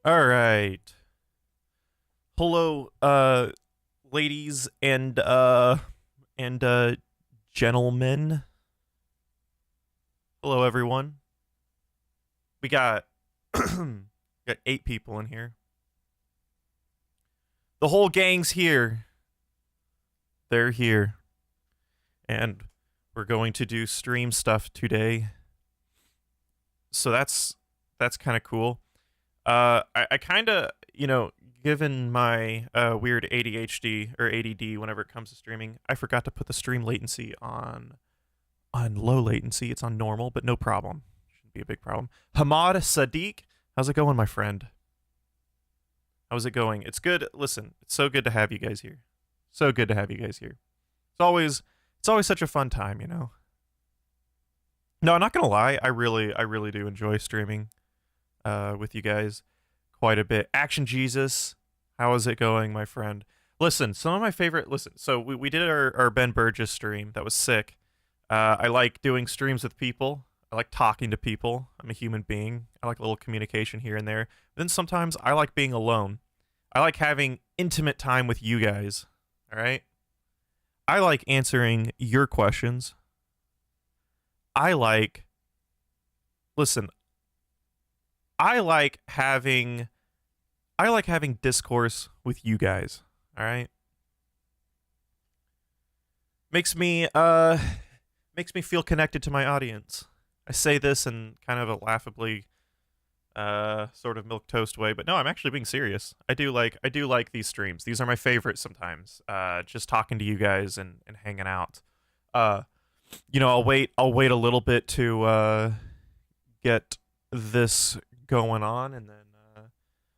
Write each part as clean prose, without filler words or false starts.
All right. Hello, ladies and gentlemen. Hello, everyone. We got got 8 people in here. The whole gang's here. They're here, and we're going to do stream stuff today. So that's kind of cool. I kind of, given my weird ADHD or ADD whenever it comes to streaming, I forgot to put the stream latency on low latency. It's on normal, but no problem. Shouldn't be a big problem. Hamad Sadiq, how's it going, my friend? How's it going? It's good. Listen, it's so good to have you guys here. So good to have you guys here. It's always such a fun time, you know. No, I'm not gonna lie. I really do enjoy streaming with you guys quite a bit. Action Jesus, how is it going, my friend? Listen, some of my favorite. Listen, so we did our Ben Burgess stream. That was sick. I like doing streams with people. I like talking to people. I'm a human being. I like a little communication here and there. But then sometimes I like being alone. I like having intimate time with you guys. All right? I like answering your questions. Listen, I like having discourse with you guys, all right? Makes me feel connected to my audience. I say this in kind of a laughably sort of milquetoast way, but no, I'm actually being serious. I do like these streams. These are my favorites sometimes. Just talking to you guys and hanging out. I'll wait a little bit to get this going on, and then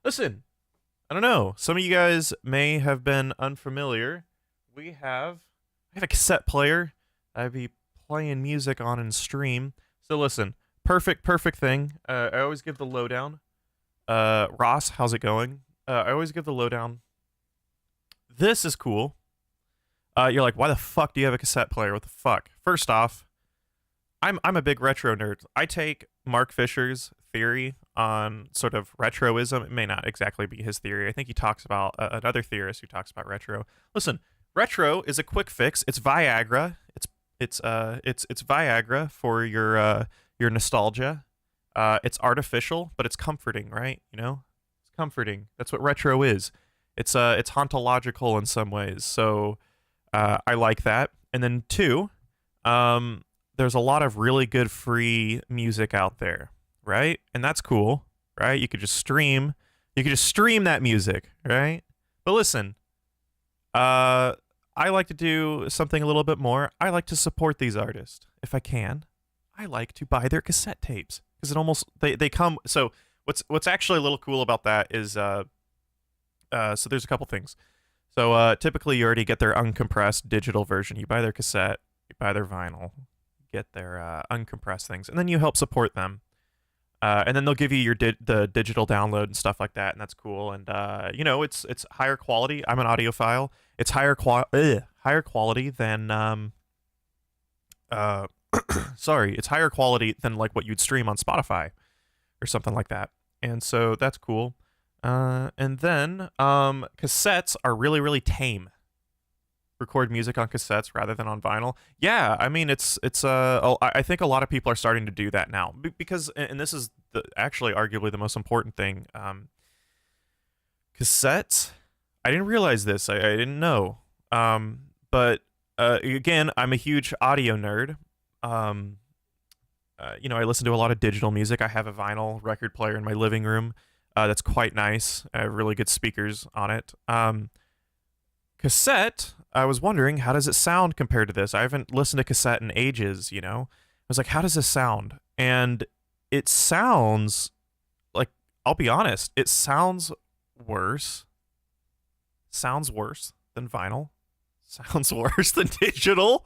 listen. I don't know. Some of you guys may have been unfamiliar. I have a cassette player. I'd be playing music on and stream. So listen, perfect thing. I always give the lowdown. Ross, how's it going? I always give the lowdown. This is cool. You're like, why the fuck do you have a cassette player? What the fuck? First off, I'm a big retro nerd. I take Mark Fisher's theory on sort of retroism. It may not exactly be his theory. I think he talks about another theorist who talks about retro. Listen, retro is a quick fix. It's Viagra. It's Viagra for your nostalgia. It's artificial, but it's comforting, right? You know, it's comforting. That's what retro is. It's hauntological in some ways. So I like that. And then 2, there's a lot of really good free music out there, right? And that's cool, right? You could just stream that music, right? But listen, I like to do something a little bit more. I like to support these artists if I can. I like to buy their cassette tapes because it almost they come. So what's actually a little cool about that is so there's a couple things. So typically you already get their uncompressed digital version. You buy their cassette, you buy their vinyl, get their uncompressed things, and then you help support them. And then they'll give you the digital download and stuff like that, and that's cool. And it's higher quality. I'm an audiophile. It's higher quality than sorry, it's higher quality than like what you'd stream on Spotify or something like that. And so that's cool. And then cassettes are really tame. Record music on cassettes rather than on vinyl. Yeah, I mean I think a lot of people are starting to do that now because, and this is actually arguably the most important thing. Cassettes. I didn't realize this. I didn't know. But again, I'm a huge audio nerd. I listen to a lot of digital music. I have a vinyl record player in my living room. That's quite nice. I have really good speakers on it. Cassette. I was wondering, how does it sound compared to this? I haven't listened to cassette in ages, you know? I was like, how does this sound? And it sounds like, I'll be honest, it sounds worse. Sounds worse than vinyl. Sounds worse than digital.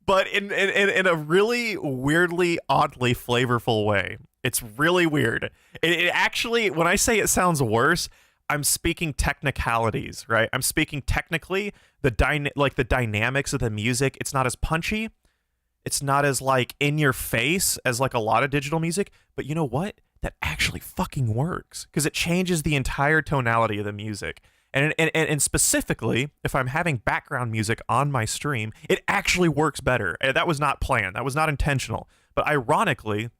But in a really weirdly, oddly flavorful way. It's really weird. It actually, when I say it sounds worse, I'm speaking technicalities, right? I'm speaking technically the dynamics of the music. It's not as punchy. It's not as like in your face as like a lot of digital music. But you know what? that actually fucking works, because it changes the entire tonality of the music. And specifically, if I'm having background music on my stream, it actually works better. That was not planned. That was not intentional. But ironically,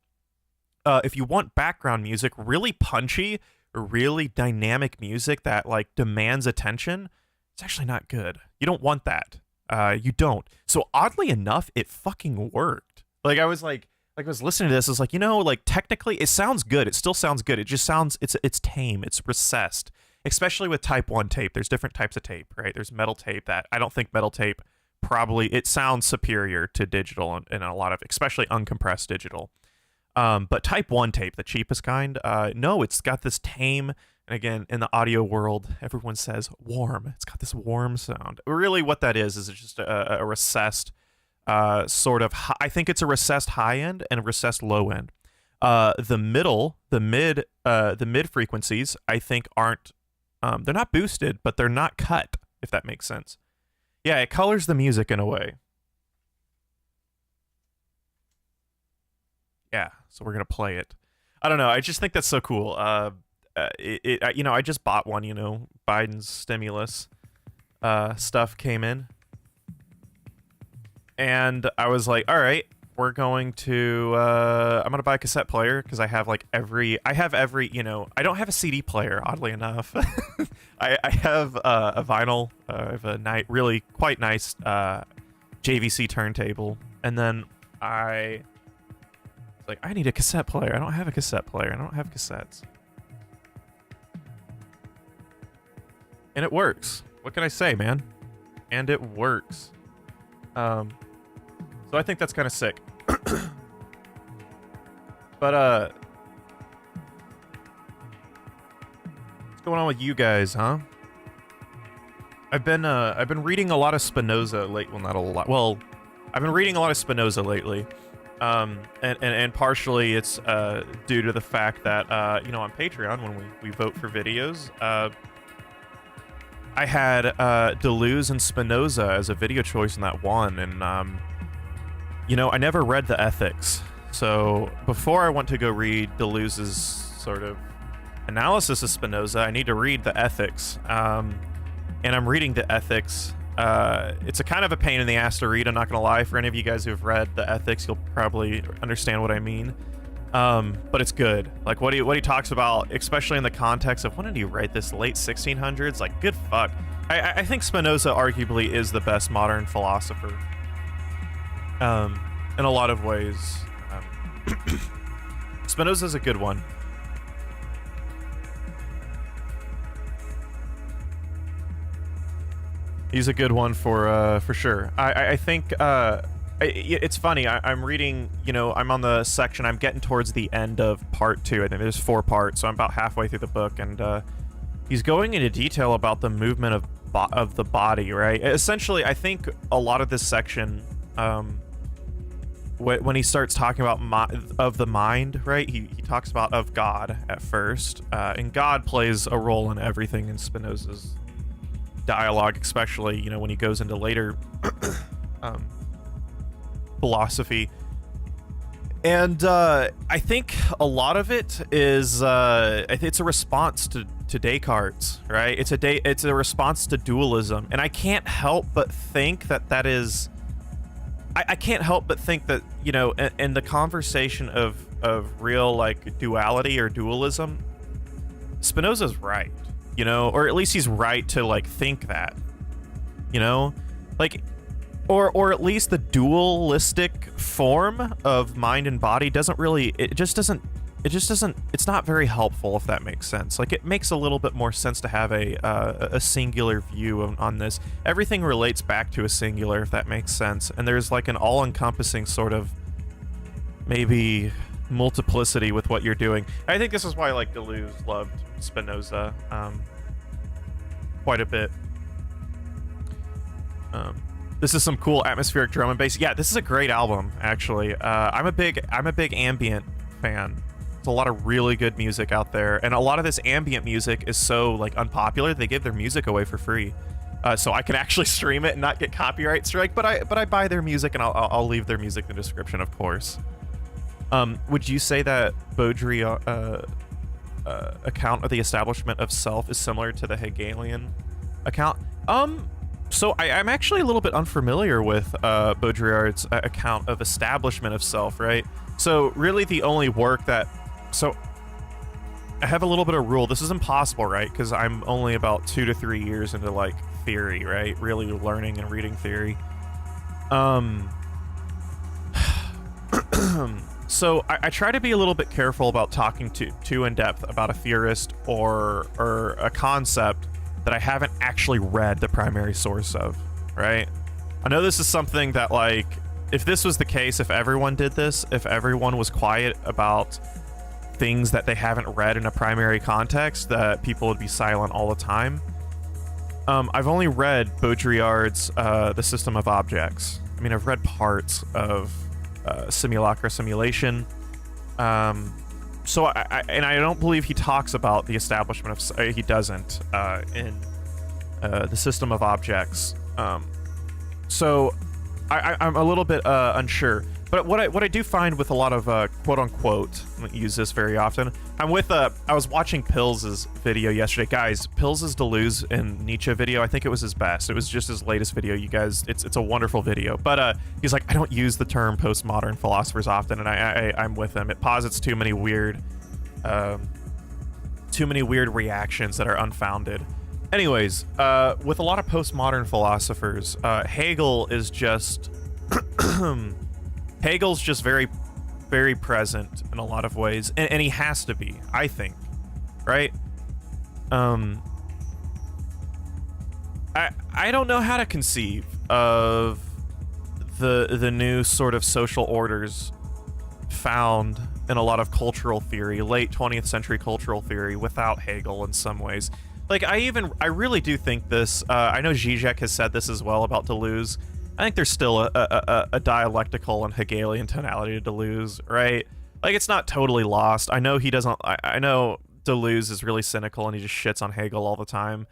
if you want background music, really punchy, really dynamic music that like demands attention, it's actually not good. You don't want that. You don't. So oddly enough, it fucking worked. Like I was listening to this, I was like, you know, like technically it sounds good. It still sounds good. It just sounds, it's tame. It's recessed. Especially with type 1 tape. There's different types of tape, right? There's metal tape that I don't think metal tape probably, it sounds superior to digital in a lot of, especially uncompressed digital. But type 1 tape, the cheapest kind, no, it's got this tame, and again, in the audio world, everyone says warm. It's got this warm sound. Really what that is it's just a recessed sort of, I think it's a recessed high end and a recessed low end. The mid frequencies, I think aren't, they're not boosted, but they're not cut, if that makes sense. Yeah, it colors the music in a way. Yeah, so we're gonna play it. I don't know. I just think that's so cool. You know, I just bought one. You know, Biden's stimulus stuff came in, and I was like, all right, we're going to. I'm gonna buy a cassette player because I have every. You know, I don't have a CD player. Oddly enough, I have a vinyl. I have a really quite nice JVC turntable, and then I need a cassette player. I don't have a cassette player. I don't have cassettes. And it works. What can I say, man? And it works. So I think that's kind of sick. But what's going on with you guys, huh? I've been reading a lot of Spinoza lately. Well, not a lot. Well, I've been reading a lot of Spinoza lately. And partially it's due to the fact that you know, on Patreon when we vote for videos, I had Deleuze and Spinoza as a video choice in that one, and you know, I never read the Ethics, so before I want to go read Deleuze's sort of analysis of Spinoza, I need to read the Ethics, and I'm reading the Ethics. It's a kind of a pain in the ass to read, I'm not gonna lie. For any of you guys who have read the Ethics, you'll probably understand what I mean. But it's good. Like what he talks about, especially in the context of when did he write this, late 1600s? Like, good fuck. I think Spinoza arguably is the best modern philosopher. In a lot of ways. Spinoza's a good one. He's a good one for sure. I think it's funny. I'm reading. You know, I'm on the section. I'm getting towards the end of part 2. I think there's 4 parts, so I'm about halfway through the book, and he's going into detail about the movement of the body. Right. Essentially, I think a lot of this section, when he starts talking about of the mind, right? He talks about of God at first, and God plays a role in everything in Spinoza's dialogue, especially, you know, when he goes into later philosophy. And I think a lot of it is it's a response to Descartes, right? It's a response to dualism, and I can't help but think that is I can't help but think that, you know, in the conversation of real like duality or dualism, Spinoza's right. You know, or at least he's right to like think that, you know, like, or at least the dualistic form of mind and body doesn't really, it's not very helpful, if that makes sense. Like, it makes a little bit more sense to have a singular view on this. Everything relates back to a singular, if that makes sense. And there's like an all-encompassing sort of maybe multiplicity with what you're doing. I think this is why like Deleuze loved Spinoza quite a bit. This is some cool atmospheric drum and bass. Yeah, this is a great album, actually. I'm a big ambient fan. There's a lot of really good music out there, and a lot of this ambient music is so like unpopular, they give their music away for free. So I can actually stream it and not get copyright strike, but I buy their music, and I'll leave their music in the description, of course. Would you say that Baudrillard account of the establishment of self is similar to the Hegelian account? So I'm actually a little bit unfamiliar with Baudrillard's account of establishment of self, right? So really the only work that... So I have a little bit of rule. This is impossible, right? Because I'm only about 2 to 3 years into, like, theory, right? Really learning and reading theory. So I try to be a little bit careful about talking too in depth about a theorist or a concept that I haven't actually read the primary source of, right? I know this is something that, like, if this was the case, if everyone did this, if everyone was quiet about things that they haven't read in a primary context, that people would be silent all the time. I've only read Baudrillard's The System of Objects. I mean, I've read parts of Simulacra Simulation. So I don't believe he talks about the establishment of... he doesn't in The System of Objects. So I'm a little bit unsure. But what I do find with a lot of quote-unquote, I don't use this very often, I was watching Pills' video yesterday. Guys, Pills' Deleuze and Nietzsche video, I think it was his best. It was just his latest video. You guys, it's a wonderful video. But he's like, I don't use the term postmodern philosophers often, and I'm with him. It posits too many weird reactions that are unfounded. Anyways, with a lot of postmodern philosophers, Hegel is just... Hegel's just very, very present in a lot of ways, and he has to be, I think, right? I don't know how to conceive of the new sort of social orders found in a lot of cultural theory, late 20th century cultural theory, without Hegel in some ways. Like, I really do think this, I know Zizek has said this as well about Deleuze. I think there's still a dialectical and Hegelian tonality to Deleuze, right? Like, it's not totally lost. I know he doesn't... I know Deleuze is really cynical and he just shits on Hegel all the time.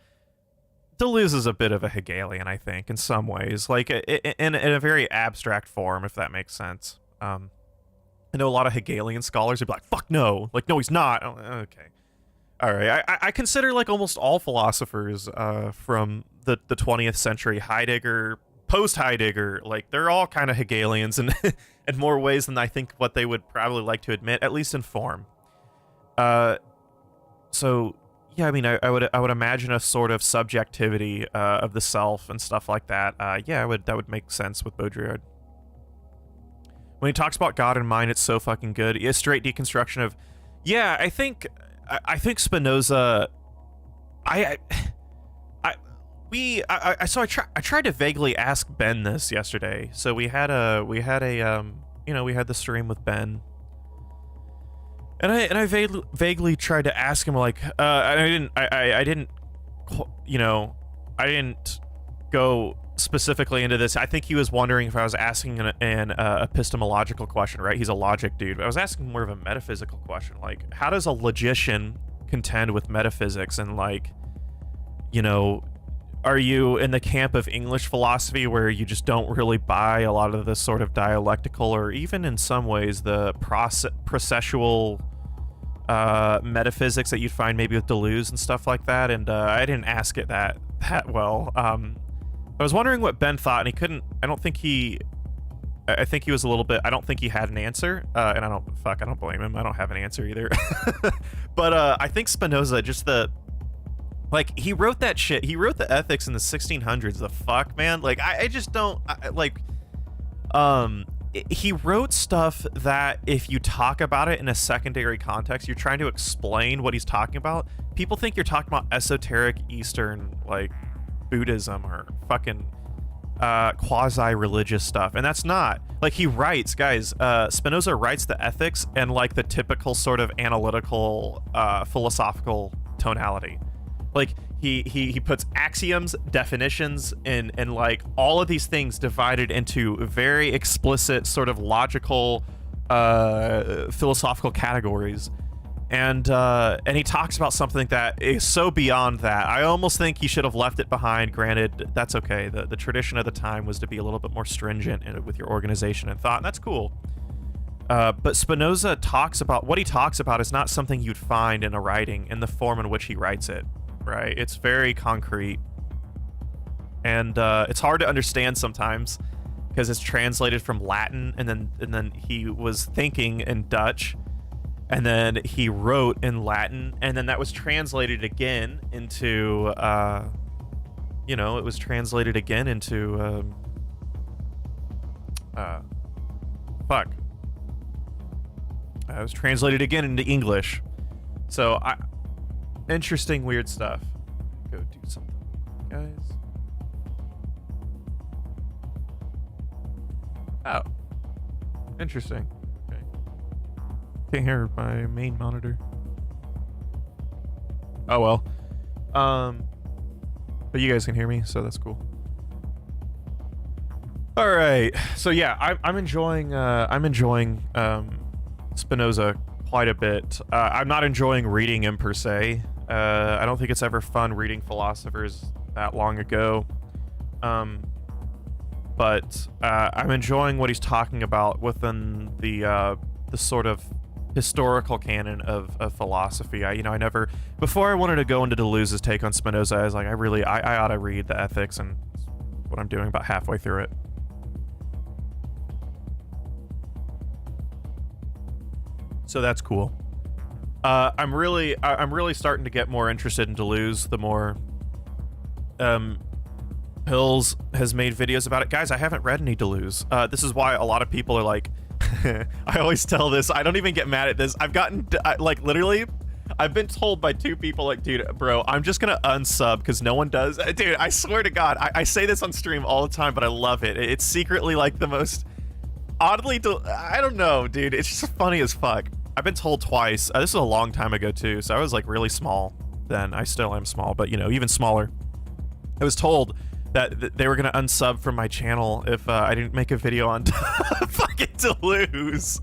Deleuze is a bit of a Hegelian, I think, in some ways. Like, in a very abstract form, if that makes sense. I know a lot of Hegelian scholars would be like, fuck no! Like, no, he's not! Oh, okay. Alright, I consider, like, almost all philosophers from the 20th century, Heidegger... post-Heidegger, like, they're all kind of Hegelians in, in more ways than I think what they would probably like to admit, at least in form. So, yeah, I mean, I would imagine a sort of subjectivity of the self and stuff like that. Yeah, that would make sense with Baudrillard. When he talks about God and mind, it's so fucking good. A straight deconstruction of... Yeah, I think Spinoza... So I tried to vaguely ask Ben this yesterday. So we had the stream with Ben, and I vaguely tried to ask him, like, I didn't go specifically into this. I think he was wondering if I was asking an epistemological question, right? He's a logic dude, but I was asking more of a metaphysical question, like, how does a logician contend with metaphysics? And, like, you know, are you in the camp of English philosophy where you just don't really buy a lot of this sort of dialectical, or even in some ways the processual metaphysics that you'd find maybe with Deleuze and stuff like that? And I didn't ask it that well. I was wondering what Ben thought, and he couldn't... I think he was a little bit... I don't think he had an answer, and I don't blame him. I don't have an answer either. But I think Spinoza, just the... Like, he wrote that shit. He wrote the Ethics in the 1600s. The fuck, man? Like, I just don't... he wrote stuff that if you talk about it in a secondary context, you're trying to explain what he's talking about, people think you're talking about esoteric Eastern, like, Buddhism or fucking quasi-religious stuff. And that's not. Like, he writes, guys, Spinoza writes the Ethics in, like, the typical sort of analytical, philosophical tonality. Like, he puts axioms, definitions, and like all of these things divided into very explicit sort of logical philosophical categories, and he talks about something that is so beyond that. I almost think he should have left it behind. Granted, that's okay. The tradition of the time was to be a little bit more stringent with your organization and thought, and that's cool. But Spinoza talks about what he talks about is not something you'd find in a writing in the form in which he writes it, right? It's very concrete, and it's hard to understand sometimes because it's translated from Latin, and then he was thinking in Dutch, and then he wrote in Latin, and then that was translated again into, it was translated again into, it was translated again into English. So, interesting, weird stuff. Go do something, guys. Oh. Interesting. Okay. Can't hear my main monitor. Oh, well. But you guys can hear me, so that's cool. All right. So, yeah, I'm enjoying Spinoza quite a bit. I'm not enjoying reading him per se. I don't think it's ever fun reading philosophers that long ago. But I'm enjoying what he's talking about within the sort of historical canon of philosophy. I never, before I wanted to go into Deleuze's take on Spinoza, I was like, I ought to read the Ethics, and that's what I'm doing about halfway through it. So that's cool. I'm really starting to get more interested in Deleuze the more Pills has made videos about it. Guys, I haven't read any Deleuze. This is why a lot of people are like, I always tell this, I don't even get mad at this. Literally, I've been told by 2 people, like, dude, bro, I'm just gonna unsub because no one does. Dude, I swear to God, I say this on stream all the time, but I love it. It's secretly like the most oddly, I don't know, dude. It's just funny as fuck. I've been told twice. This was a long time ago too, so I was like really small then. I still am small, but even smaller. I was told that they were gonna unsub from my channel if I didn't make a video on fucking Deleuze,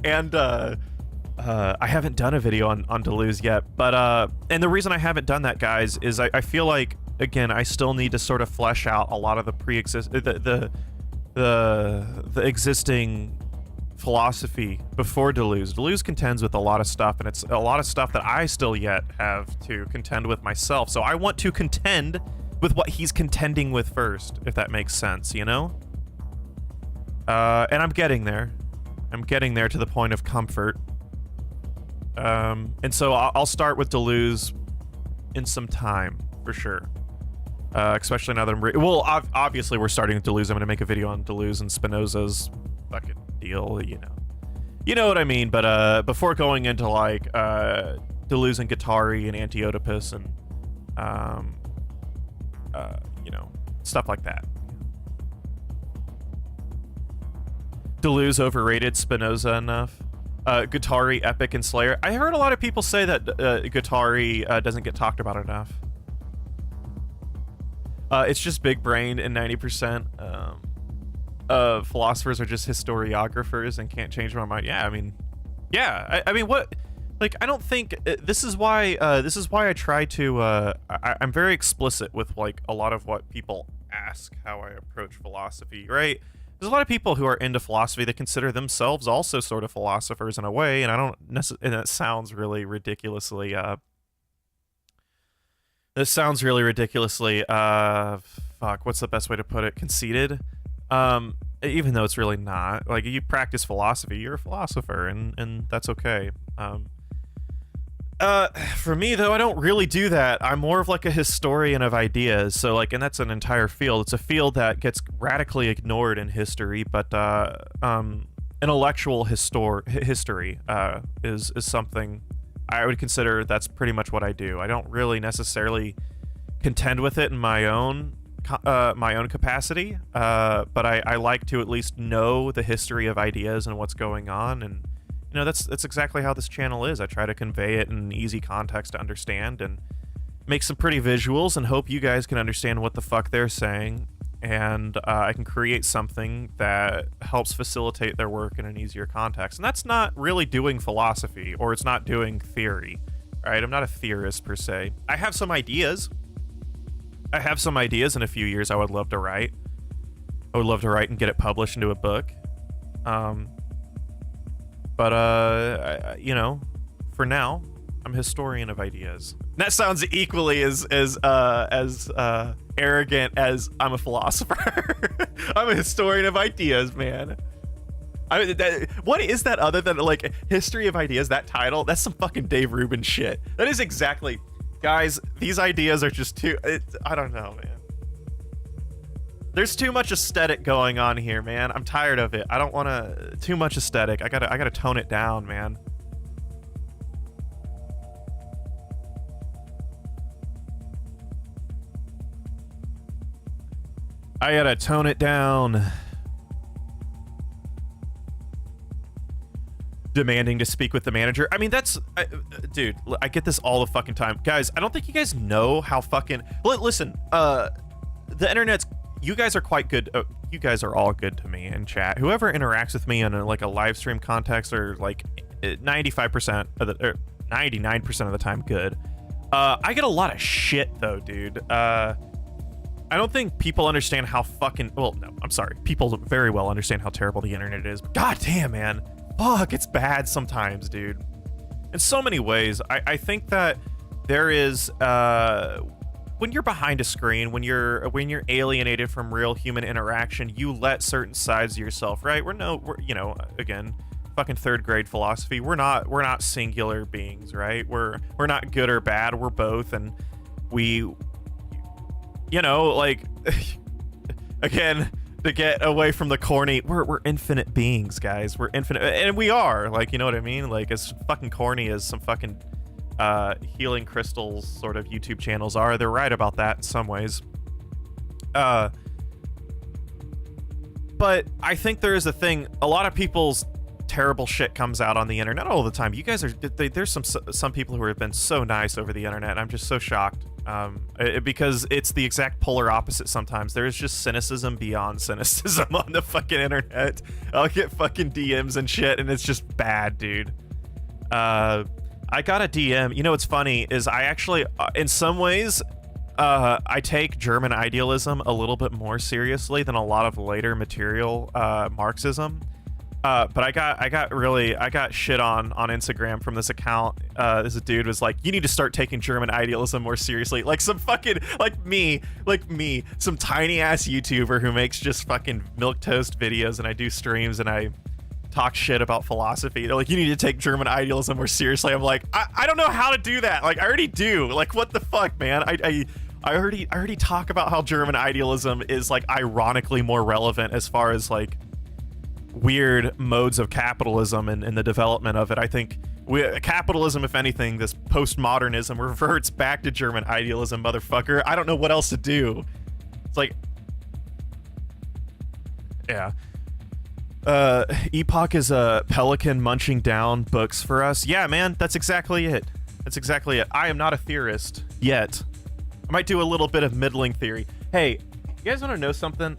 and I haven't done a video on Deleuze yet. But and the reason I haven't done that, guys, is I feel like, again, I still need to sort of flesh out a lot of the the existing philosophy before Deleuze. Deleuze contends with a lot of stuff, and it's a lot of stuff that I still yet have to contend with myself. So I want to contend with what he's contending with first, if that makes sense, And I'm getting there. I'm getting there to the point of comfort. And so I'll start with Deleuze in some time, for sure. Especially now that obviously we're starting with Deleuze. I'm going to make a video on Deleuze and Spinoza's fucking deal, You know what I mean, but before going into, like, Deleuze and Catarsi and Anti-Oedipus and, stuff like that. Deleuze overrated Spinoza enough. Catarsi, Epoch, and Slayer. I heard a lot of people say that Catarsi doesn't get talked about enough. It's just big brain, and 90% of philosophers are just historiographers and can't change my mind. Yeah, I mean, what? Like, I don't think this is why I try to. I'm very explicit with, like, a lot of what people ask how I approach philosophy. Right? There's a lot of people who are into philosophy that consider themselves also sort of philosophers in a way, and I don't necessarily. And that sounds really ridiculously. This sounds really ridiculously. Fuck. What's the best way to put it? Conceited. Even though it's really not. Like, you practice philosophy, you're a philosopher, and that's okay. For me, though, I don't really do that. I'm more of like a historian of ideas. So, like, and that's an entire field. It's a field that gets radically ignored in history, but intellectual history is something I would consider that's pretty much what I do. I don't really necessarily contend with it in my own capacity, but I like to at least know the history of ideas and what's going on, and that's exactly how this channel is. I try to convey it in an easy context to understand and make some pretty visuals and hope you guys can understand what the fuck they're saying, and I can create something that helps facilitate their work in an easier context. And that's not really doing philosophy, or it's not doing theory, right? I'm not a theorist per se. I have some ideas. In a few years I would love to write. I would love to write and get it published into a book. But you know, for now, I'm a historian of ideas. That sounds equally as arrogant as I'm a philosopher. I'm a historian of ideas, man. What is that other than like history of ideas? That title? That's some fucking Dave Rubin shit. That is exactly, guys. These ideas are just too. I don't know, man. There's too much aesthetic going on here, man. I'm tired of it. I don't want to. Too much aesthetic. I gotta tone it down, man. I gotta tone it down. Demanding to speak with the manager. I mean, that's... dude, I get this all the fucking time. Guys, I don't think you guys know how fucking... Listen, the internet's... You guys are quite good... you guys are all good to me in chat. Whoever interacts with me in like a live stream context are like 95% of the... or 99% of the time good. I get a lot of shit, though, dude. I don't think people understand how fucking... Well, no, I'm sorry. People very well understand how terrible the internet is. But god damn, man. Fuck, it's bad sometimes, dude. In so many ways. I think that there is... when you're behind a screen, when you're alienated from real human interaction, you let certain sides of yourself, right? We're you know, again, fucking third grade philosophy. We're not singular beings, right? We're not good or bad. We're both, and we... You know, like, again, to get away from the corny, we're infinite beings, guys. We're infinite, and we are, like, you know what I mean? Like, as fucking corny as some fucking healing crystals sort of YouTube channels are, they're right about that in some ways. But I think there is a thing, a lot of people's terrible shit comes out on the internet all the time. You guys are, there's some people who have been so nice over the internet, and I'm just so shocked. Because it's the exact polar opposite sometimes. There's just cynicism beyond cynicism on the fucking internet. I'll get fucking DMs and shit, and it's just bad, dude. I got a DM. You know what's funny is I actually, in some ways, I take German idealism a little bit more seriously than a lot of later material Marxism. But I got shit on Instagram from this account. This dude was like, you need to start taking German idealism more seriously. Like some fucking, like me, some tiny ass YouTuber who makes just fucking milquetoast videos, and I do streams and I talk shit about philosophy. They're like, you need to take German idealism more seriously. I'm like, I don't know how to do that. Like, I already do. Like, what the fuck, man? I already talk about how German idealism is like ironically more relevant as far as like weird modes of capitalism and the development of it. I think capitalism, if anything, this postmodernism reverts back to German idealism, motherfucker. I don't know what else to do. It's like, yeah. Epoch is a pelican munching down books for us. Yeah, man, that's exactly it. That's exactly it. I am not a theorist yet. I might do a little bit of middling theory. Hey, you guys want to know something?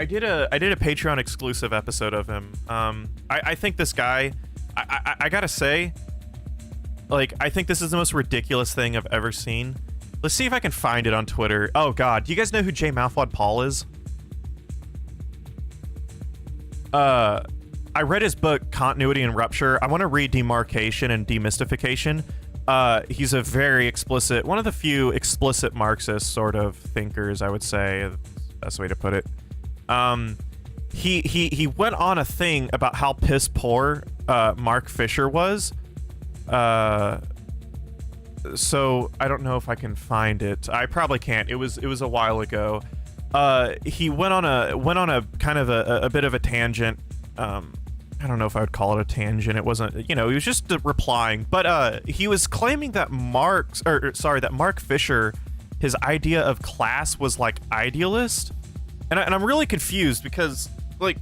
I did a Patreon exclusive episode of him. I think this guy, I gotta say, like, I think this is the most ridiculous thing I've ever seen. Let's see if I can find it on Twitter. Oh god, do you guys know who J Mouthwad Paul is? I read his book Continuity and Rupture. I want to read Demarcation and Demystification. He's a very explicit, one of the few explicit Marxist sort of thinkers, I would say, that's the best way to put it. He went on a thing about how piss poor Mark Fisher was. So I don't know if I can find it. I probably can't. It was a while ago. He went on a kind of a bit of a tangent. I don't know if I would call it a tangent. It wasn't, you know, he was just replying, but he was claiming that Mark Fisher, his idea of class was like idealist. And I'm really confused because, like,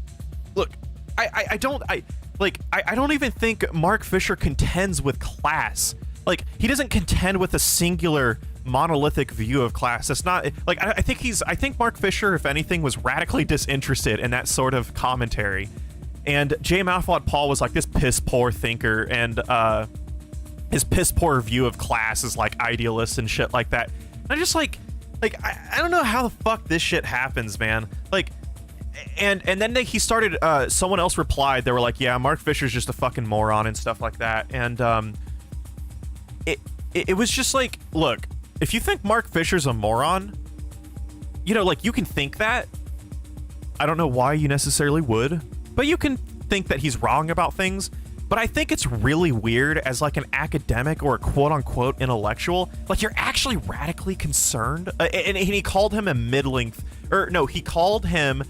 look, I don't even think Mark Fisher contends with class. Like, he doesn't contend with a singular monolithic view of class. That's not, like, I think Mark Fisher, if anything, was radically disinterested in that sort of commentary. And J Mouthwad Paul was like this piss poor thinker, and his piss poor view of class is like idealist and shit like that. And I'm just like I don't know how the fuck this shit happens, man. Like, and then he started. Someone else replied. They were like, "Yeah, Mark Fisher's just a fucking moron and stuff like that." And it was just like, look, if you think Mark Fisher's a moron, you know, like, you can think that. I don't know why you necessarily would, but you can think that he's wrong about things. But I think it's really weird as like an academic or a quote-unquote intellectual, like, you're actually radically concerned. And he called him a middling, or no, he called him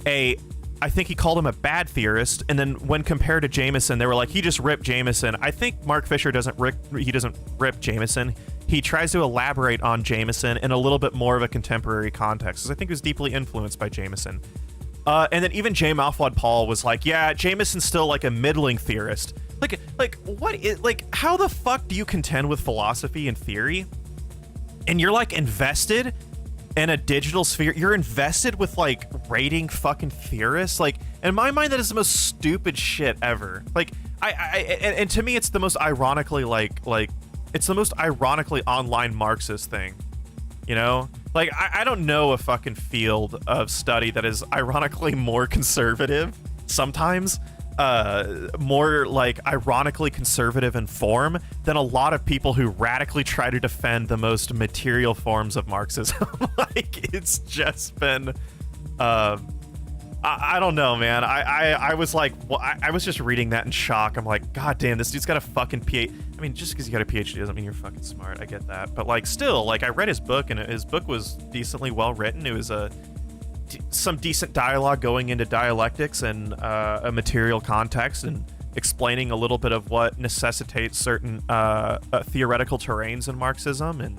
I think he called him a bad theorist. And then when compared to Jameson, they were like, he just ripped Jameson. I think Mark Fisher doesn't rip Jameson. He tries to elaborate on Jameson in a little bit more of a contemporary context, because I think he was deeply influenced by Jameson. And then even J. Malfwad Paul was like, yeah, Jameson's still like a middling theorist. Like what is, like, how the fuck do you contend with philosophy and theory? And you're like invested in a digital sphere. You're invested with like rating fucking theorists. Like, in my mind, that is the most stupid shit ever. Like, and to me, it's the most ironically it's the most ironically online Marxist thing. You know? Like, I don't know a fucking field of study that is ironically more conservative, sometimes, more, like, ironically conservative in form than a lot of people who radically try to defend the most material forms of Marxism. Like, it's just been, I don't know, man. I was like, well, I was just reading that in shock. I'm like, God damn, this dude's got a fucking PhD. I mean, just because you got a PhD doesn't mean you're fucking smart. I get that. But, like, still, like, I read his book, and his book was decently well written. It was some decent dialogue going into dialectics and a material context, and explaining a little bit of what necessitates certain theoretical terrains in Marxism. And,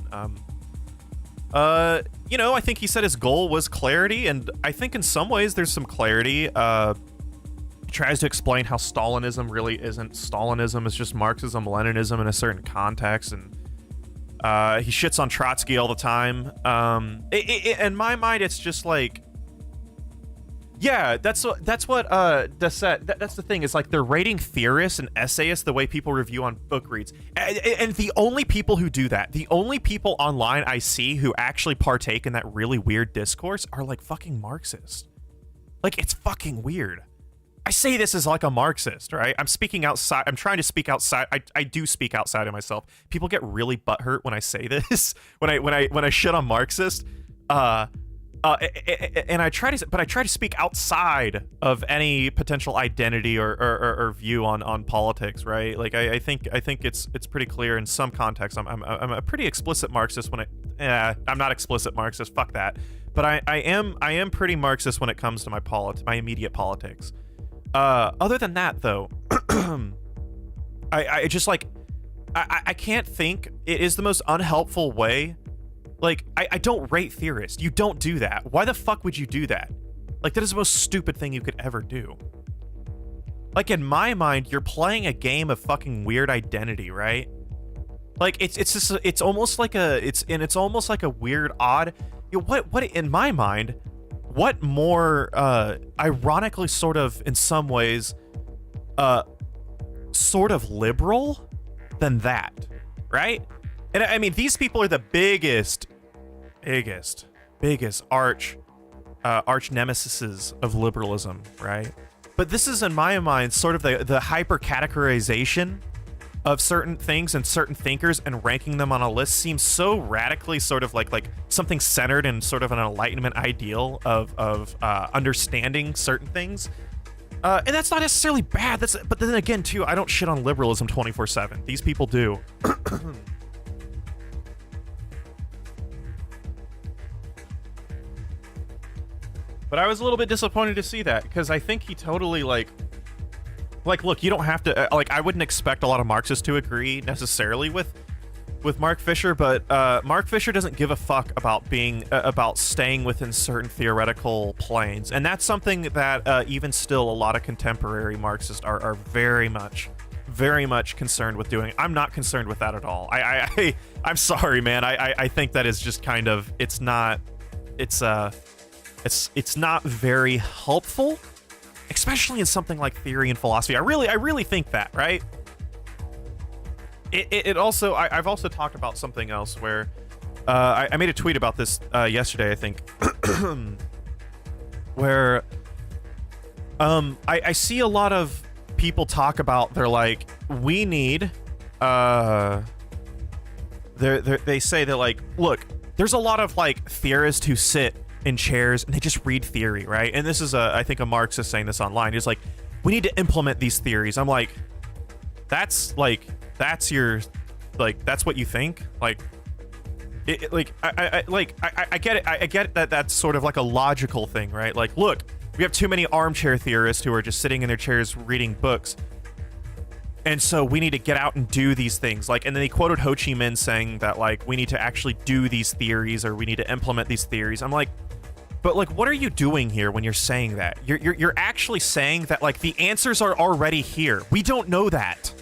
you know, I think he said his goal was clarity, and I think in some ways there's some clarity. He tries to explain how Stalinism really isn't Stalinism, it's just Marxism, Leninism in a certain context, and he shits on Trotsky all the time. In my mind, it's just like, yeah, that's what that's the thing, is like, they're rating theorists and essayists the way people review on book reads, and the only people who do that, the only people online I see who actually partake in that really weird discourse are like fucking Marxists. Like, it's fucking weird. I say this as like a Marxist, right? I'm speaking outside. I'm trying to speak outside. I do speak outside of myself. People get really butthurt when I say this. when I shit on Marxist. And I try to speak outside of any potential identity or view on politics, right? Like, I think it's pretty clear in some context. I'm a pretty explicit Marxist when I'm not explicit Marxist. Fuck that. But I am pretty Marxist when it comes to my immediate politics. Other than that, though, I just like, I can't think. It is the most unhelpful way. Like, I don't rate theorists. You don't do that. Why the fuck would you do that? Like, that is the most stupid thing you could ever do. Like, in my mind, you're playing a game of fucking weird identity, right? Like, it's almost like a weird, odd, you know, what in my mind, what more ironically sort of, in some ways, sort of liberal than that, right? And I mean, these people are the biggest arch nemesis of liberalism, right? But this is, in my mind, sort of the hyper categorization of certain things and certain thinkers and ranking them on a list seems so radically sort of like something centered in sort of an Enlightenment ideal of understanding certain things. And that's not necessarily bad. But then again, too, I don't shit on liberalism 24/7. These people do. But I was a little bit disappointed to see that, because I think he totally, like, look, you don't have to, like, I wouldn't expect a lot of Marxists to agree necessarily with Mark Fisher, but Mark Fisher doesn't give a fuck about about staying within certain theoretical planes. And that's something that even still a lot of contemporary Marxists are very much concerned with doing. I'm not concerned with that at all. I'm sorry, man. I think that is just kind of, it's not very helpful, especially in something like theory and philosophy. I really think that, right? It also, I've also talked about something else where I made a tweet about this yesterday, I think, where I see a lot of people talk about, they're like, we need they say they're like, look, there's a lot of like theorists who sit in chairs and they just read theory, right? And this is I think a Marxist saying this online. He's like, we need to implement these theories. I'm like, that's your, like, that's what you think? Like, I get it. I get that that's sort of like a logical thing, right? Like, look, we have too many armchair theorists who are just sitting in their chairs reading books. And so we need to get out and do these things. Like, and then he quoted Ho Chi Minh saying that, like, we need to actually do these theories, or we need to implement these theories. I'm like, but like, what are you doing here when you're saying that? You're actually saying that, like, the answers are already here. We don't know that.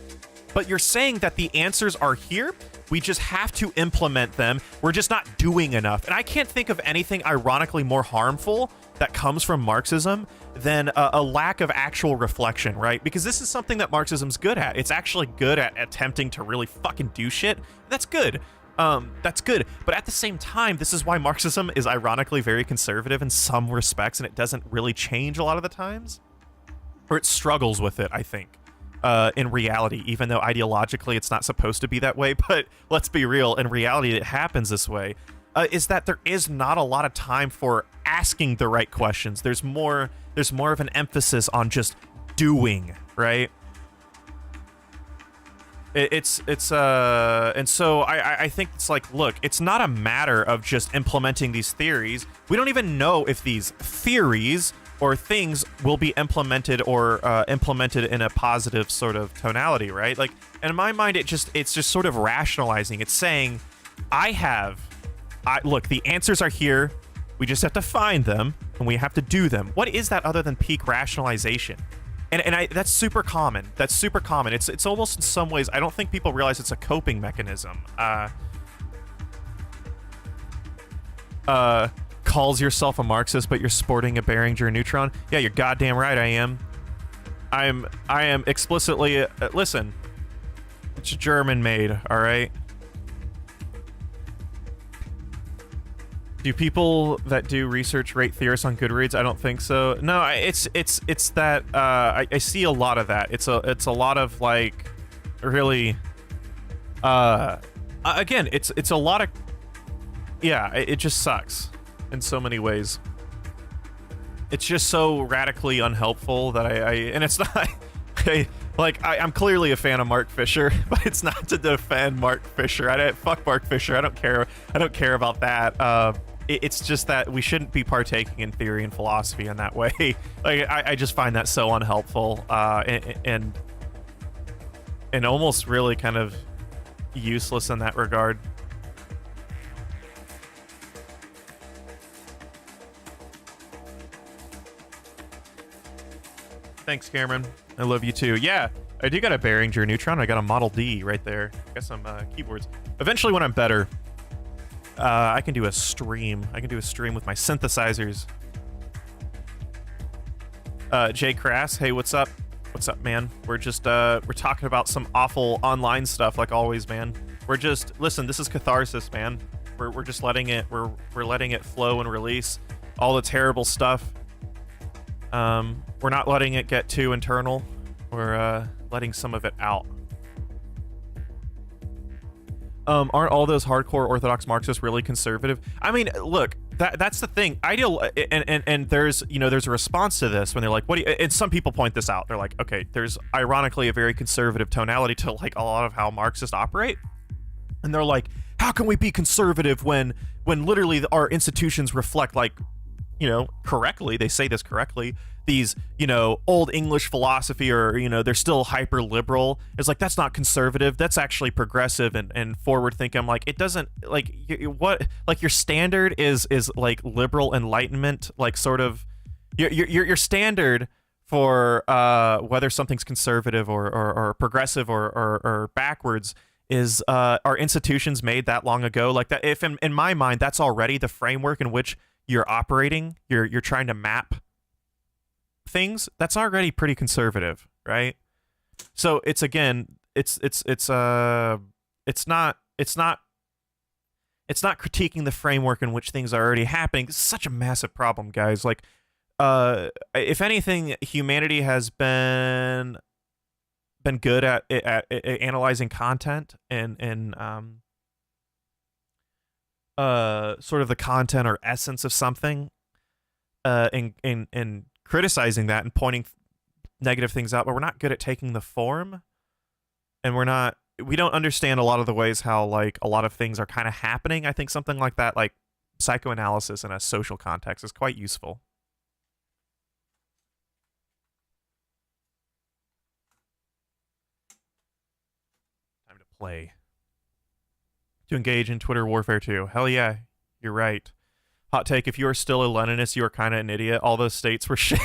But you're saying that the answers are here. We just have to implement them. We're just not doing enough. And I can't think of anything ironically more harmful that comes from Marxism than a lack of actual reflection, right? Because this is something that Marxism's good at. It's actually good at attempting to really fucking do shit. That's good. That's good. But at the same time, this is why Marxism is ironically very conservative in some respects, and it doesn't really change a lot of the times. Or it struggles with it, I think. In reality, even though ideologically it's not supposed to be that way, but let's be real, in reality it happens this way, is that there is not a lot of time for asking the right questions. There's more of an emphasis on just doing, right? And so I think it's like, look, it's not a matter of just implementing these theories. We don't even know if these theories or things will be implemented or implemented in a positive sort of tonality, right? Like, in my mind, it's just sort of rationalizing. It's saying, look, the answers are here. We just have to find them, and we have to do them. What is that other than peak rationalization? And that's super common. That's super common. It's almost in some ways, I don't think people realize it's a coping mechanism. Calls yourself a Marxist, but you're sporting a Behringer neutron. Yeah, you're goddamn right I am. I am explicitly, listen, it's German made, all right? Do people that do research rate theorists on Goodreads? I don't think so. No, it's that I see a lot of that. It's a lot of, like, really again, it's a lot of, yeah, it just sucks in so many ways. It's just so radically unhelpful that and it's not I'm clearly a fan of Mark Fisher, but it's not to defend Mark Fisher. Fuck Mark Fisher. I don't care about that. It's just that we shouldn't be partaking in theory and philosophy in that way. Like, I just find that so unhelpful, and almost really kind of useless in that regard. Thanks, Cameron. I love you too. Yeah, I do got a Behringer neutron. I got a Model D right there. I got some keyboards. Eventually, when I'm better, I can do a stream. I can do a stream with my synthesizers. Jay Crass, hey, what's up? What's up, man? We're just we're talking about some awful online stuff, like always, man. We're just, listen, this is catharsis, man. We're just letting it we're letting it flow and release all the terrible stuff. We're not letting it get too internal. We're letting some of it out. Aren't all those hardcore Orthodox Marxists really conservative? I mean, look, that's the thing. And there's a response to this when they're like, what do you, and some people point this out. They're like, okay, there's ironically a very conservative tonality to like a lot of how Marxists operate. And they're like, how can we be conservative when literally our institutions reflect, like, correctly, they say this correctly, these, old English philosophy, or, they're still hyper liberal. It's like, that's not conservative. That's actually progressive and forward thinking. I'm like, it doesn't, like, what, like, your standard is like liberal enlightenment, like, sort of, your standard for whether something's conservative or progressive or backwards is, are institutions made that long ago? Like, that, if in my mind, that's already the framework in which you're operating, you're trying to map things, that's already pretty conservative, right? So it's, again, it's not critiquing the framework in which things are already happening. This is such a massive problem, guys. Like, if anything, humanity has been good at analyzing content and sort of the content or essence of something, and criticizing that and pointing negative things out, but we're not good at taking the form, and we don't understand a lot of the ways how like a lot of things are kind of happening. I think something like that, like psychoanalysis in a social context, is quite useful. Time to play. To engage in Twitter warfare too. Hell yeah, you're right. Hot take: if you are still a Leninist, you are kind of an idiot. All those states were shit.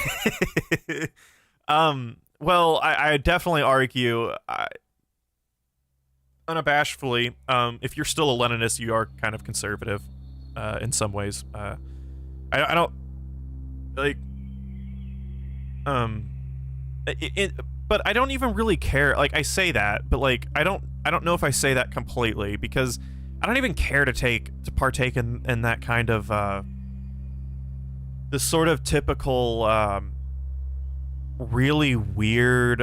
Well, I definitely argue, unabashedly, if you're still a Leninist, you are kind of conservative, in some ways. I don't like, but I don't even really care. Like, I say that, but like, I don't know if I say that completely, because I don't even care to partake in that kind of this sort of typical really weird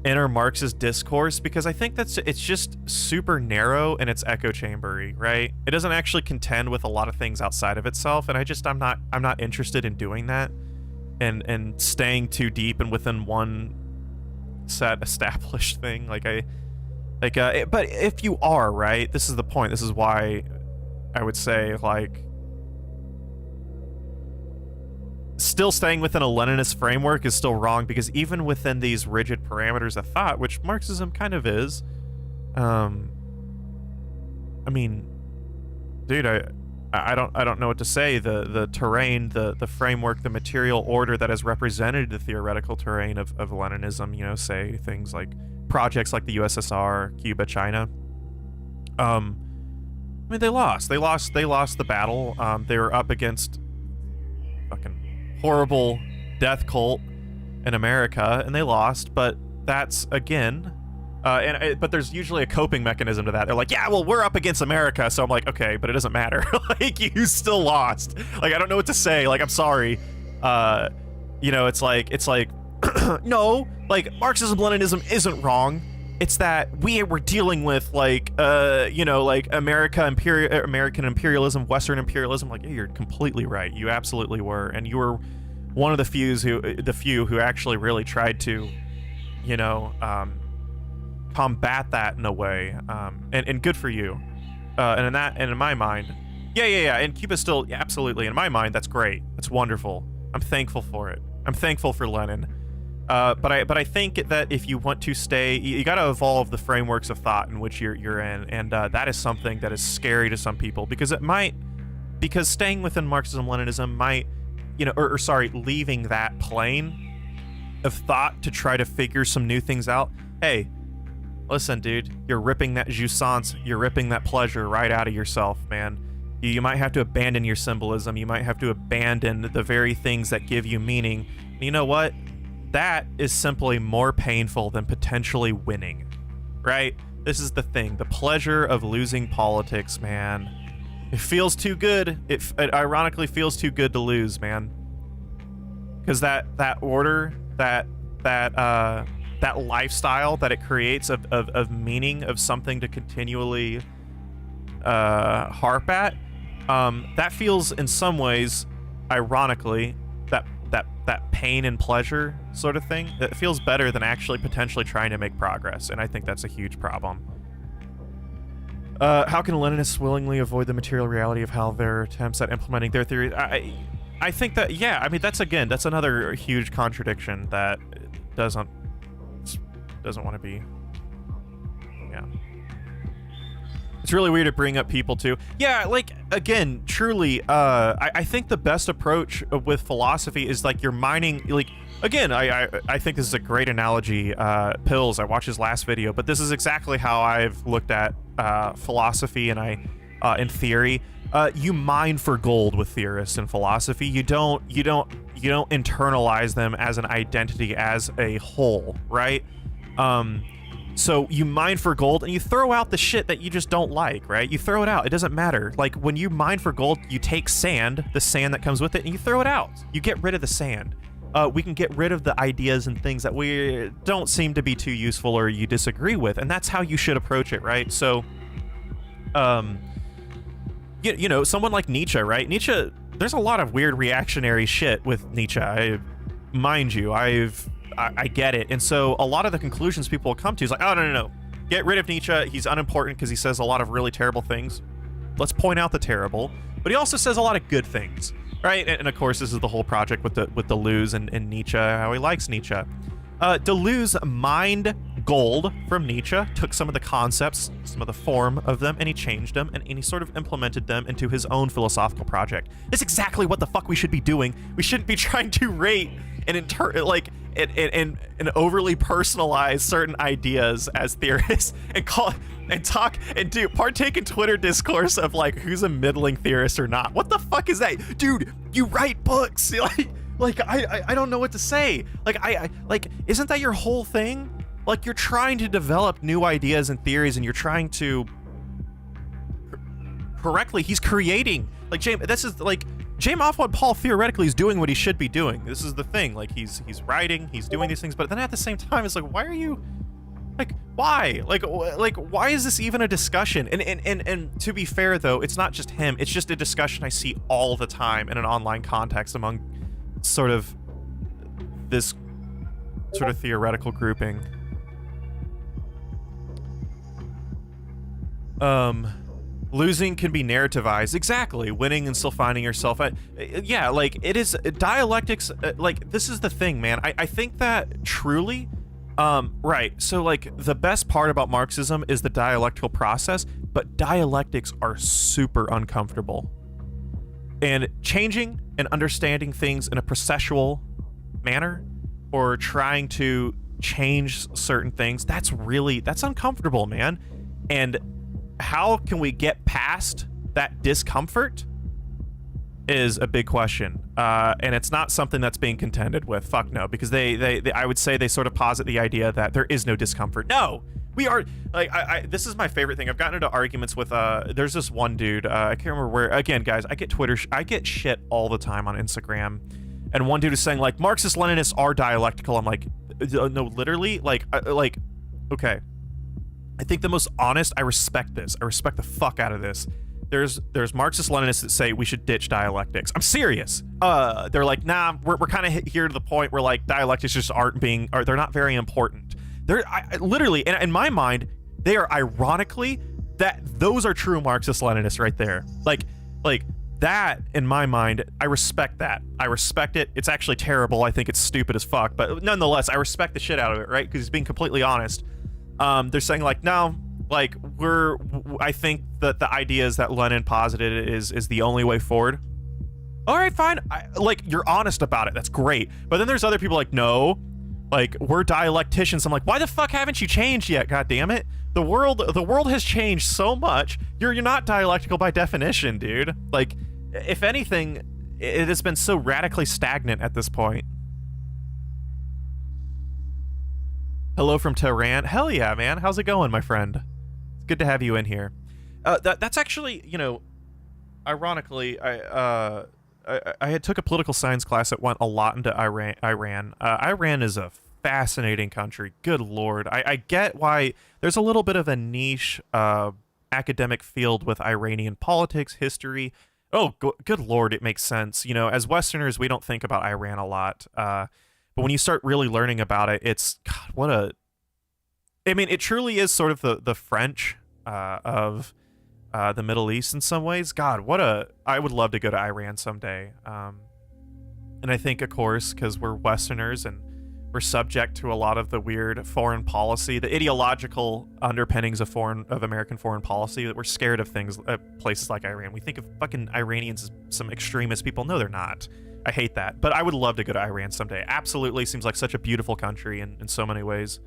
inner Marxist discourse, because I think it's just super narrow and it's echo chambery, right? It doesn't actually contend with a lot of things outside of itself, and I'm not interested in doing that and staying too deep and within one set established thing. But if you are, right, this is the point. This is why I would say, like, still staying within a Leninist framework is still wrong, because even within these rigid parameters of thought, which Marxism kind of is, I mean, dude, I don't know what to say. The terrain, the framework, the material order that has represented the theoretical terrain of Leninism, you know, say things like projects like the USSR, Cuba, China. I mean, they lost the battle. They were up against fucking horrible death cult in America, and they lost. But that's, again, but there's usually a coping mechanism to that. They're like, yeah, well, we're up against America, so I'm like, okay, but it doesn't matter. Like, you still lost. Like, I don't know what to say. Like, I'm sorry. You know, it's like no, like, Marxism, Leninism isn't wrong. It's that we were dealing with, like, you know, like, American imperialism, Western imperialism. Like, yeah, you're completely right. You absolutely were, and you were one of the few who actually really tried to, you know, combat that in a way. And good for you. And in my mind, yeah. And Cuba still, yeah, absolutely. In my mind, that's great. That's wonderful. I'm thankful for it. I'm thankful for Lenin. But I think that if you want to stay, you got to evolve the frameworks of thought in which you're in, and that is something that is scary to some people, because staying within Marxism, Leninism might, you know, or sorry, leaving that plane of thought to try to figure some new things out. Hey, listen, dude, you're ripping that jouissance, you're ripping that pleasure right out of yourself, man. You might have to abandon your symbolism. You might have to abandon the very things that give you meaning. You know what? That is simply more painful than potentially winning, right? This is the thing. The pleasure of losing politics, man. It feels too good. It ironically feels too good to lose, man. Because that order, that lifestyle that it creates of meaning, of something to continually harp at, that feels in some ways, ironically, that pain and pleasure sort of thing, it feels better than actually potentially trying to make progress, and I think that's a huge problem. How can Leninists willingly avoid the material reality of how their attempts at implementing their theories? I think that, yeah, I mean, that's another huge contradiction that doesn't want to be, yeah. It's really weird to bring up people too. Yeah, like, again, truly, I think the best approach with philosophy is, like, you're mining, like, again, I think this is a great analogy. Pills, I watched his last video, but this is exactly how I've looked at philosophy, and in theory. You mine for gold with theorists in philosophy. You don't internalize them as an identity, as a whole, right? So you mine for gold and you throw out the shit that you just don't like, right? You throw it out. It doesn't matter. Like when you mine for gold, you take sand, the sand that comes with it, and you throw it out. You get rid of the sand. We can get rid of the ideas and things that we don't seem to be too useful or you disagree with, and that's how you should approach it, right? So, you know, someone like Nietzsche, right? Nietzsche, there's a lot of weird reactionary shit with Nietzsche. Mind you, I get it. And so a lot of the conclusions people will come to is like, oh, no. Get rid of Nietzsche. He's unimportant because he says a lot of really terrible things. Let's point out the terrible. But he also says a lot of good things, right? And of course, this is the whole project with Deleuze and Nietzsche, how he likes Nietzsche. Deleuze mined gold from Nietzsche, took some of the concepts, some of the form of them, and he changed them, and he sort of implemented them into his own philosophical project. It's exactly what the fuck we should be doing. We shouldn't be trying to rate and and overly personalize certain ideas as theorists and partake in Twitter discourse of like who's a middling theorist or not. What the fuck is that, dude? You write books, like I don't know what to say. Like isn't that your whole thing? Like you're trying to develop new ideas and theories, and you're trying to correctly. He's creating like James. This is like. James Offward Paul theoretically is doing what he should be doing. This is the thing. Like he's writing, he's doing these things, but then at the same time, it's like, why are you, like, why? Like why is this even a discussion? And to be fair though, it's not just him. It's just a discussion I see all the time in an online context among sort of this sort of theoretical grouping. Losing can be narrativized. Exactly. Winning and still finding yourself. Yeah, like, it is dialectics. Like, this is the thing, man. I think that truly, right. So, like, the best part about Marxism is the dialectical process, but dialectics are super uncomfortable. And changing and understanding things in a processual manner or trying to change certain things, that's uncomfortable, man. And how can we get past that discomfort is a big question. And it's not something that's being contended with. Fuck no, because they I would say they sort of posit the idea that there is no discomfort. No, we are, like, this is my favorite thing. I've gotten into arguments with, there's this one dude, I can't remember where, again, guys, I get shit all the time on Instagram. And one dude is saying, like, Marxist-Leninists are dialectical. I'm like, no, literally, like, okay. I think the most honest, I respect this. I respect the fuck out of this. There's Marxist-Leninists that say we should ditch dialectics. I'm serious. They're like, nah, we're kind of here to the point where, like, dialectics just they're not very important. Literally, in my mind, they are ironically, those are true Marxist-Leninists right there. Like that, in my mind, I respect that. I respect it. It's actually terrible. I think it's stupid as fuck, but nonetheless, I respect the shit out of it, right? Because he's being completely honest. They're saying, like, no, like, I think that the ideas that Lenin posited is the only way forward. All right, fine. Like, you're honest about it. That's great. But then there's other people like, no, like, we're dialecticians. I'm like, why the fuck haven't you changed yet? God damn it. The world has changed so much. You're not dialectical by definition, dude. Like, if anything, it has been so radically stagnant at this point. Hello from Tehran. Hell yeah, man. How's it going, my friend? It's good to have you in here. That's actually, you know, ironically, I had took a political science class that went a lot into Iran. Iran is a fascinating country. Good Lord. I get why there's a little bit of a niche academic field with Iranian politics, history. Oh, good Lord, it makes sense. You know, as Westerners, we don't think about Iran a lot. But when you start really learning about it, it's, God, it truly is sort of the French of the Middle East in some ways. God, I would love to go to Iran someday. And I think, of course, because we're Westerners and we're subject to a lot of the weird foreign policy, the ideological underpinnings of American foreign policy, that we're scared of things at places like Iran. We think of fucking Iranians as some extremist people. No, they're not. I hate that, but I would love to go to Iran someday. Absolutely, seems like such a beautiful country in so many ways.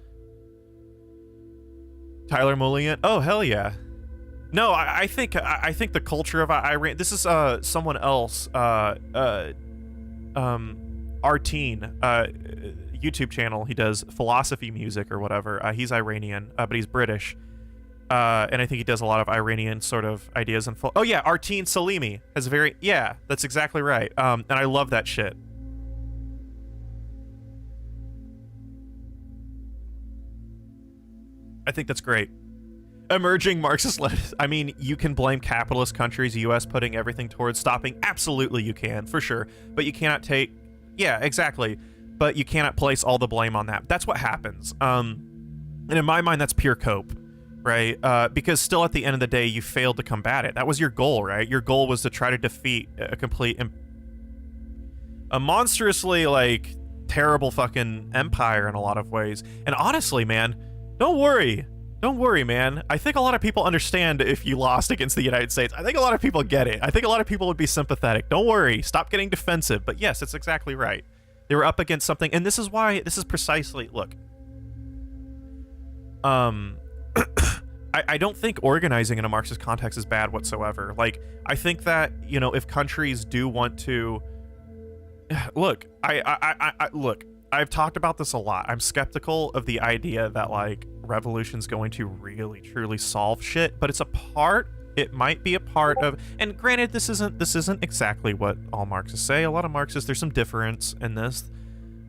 Tyler Mulligan, oh hell yeah. No, I think the culture of Iran. This is someone else. Artine. YouTube channel. He does philosophy music or whatever. He's Iranian, but he's British. And I think he does a lot of Iranian sort of ideas and oh yeah, Artin Salimi has yeah, that's exactly right. And I love that shit. I think that's great. Emerging Marxist Leninist. I mean, you can blame capitalist countries, U.S. putting everything towards stopping. Absolutely, you can, for sure. But you cannot take. Yeah, exactly. But you cannot place all the blame on that. That's what happens. And in my mind, that's pure cope. Right? Because still at the end of the day, you failed to combat it. That was your goal, right? Your goal was to try to defeat a monstrously, like, terrible fucking empire in a lot of ways. And honestly, man, don't worry. Don't worry, man. I think a lot of people understand if you lost against the United States. I think a lot of people get it. I think a lot of people would be sympathetic. Don't worry. Stop getting defensive. But yes, it's exactly right. They were up against something. And this is why, this is precisely, look. I don't think organizing in a Marxist context is bad whatsoever. Like, I think that, you know, if countries do want to look, look, I've talked about this a lot. I'm skeptical of the idea that, like, revolution's going to really truly solve shit, but it might be a part of, and granted, this isn't exactly what all Marxists say. A lot of Marxists, there's some difference in this.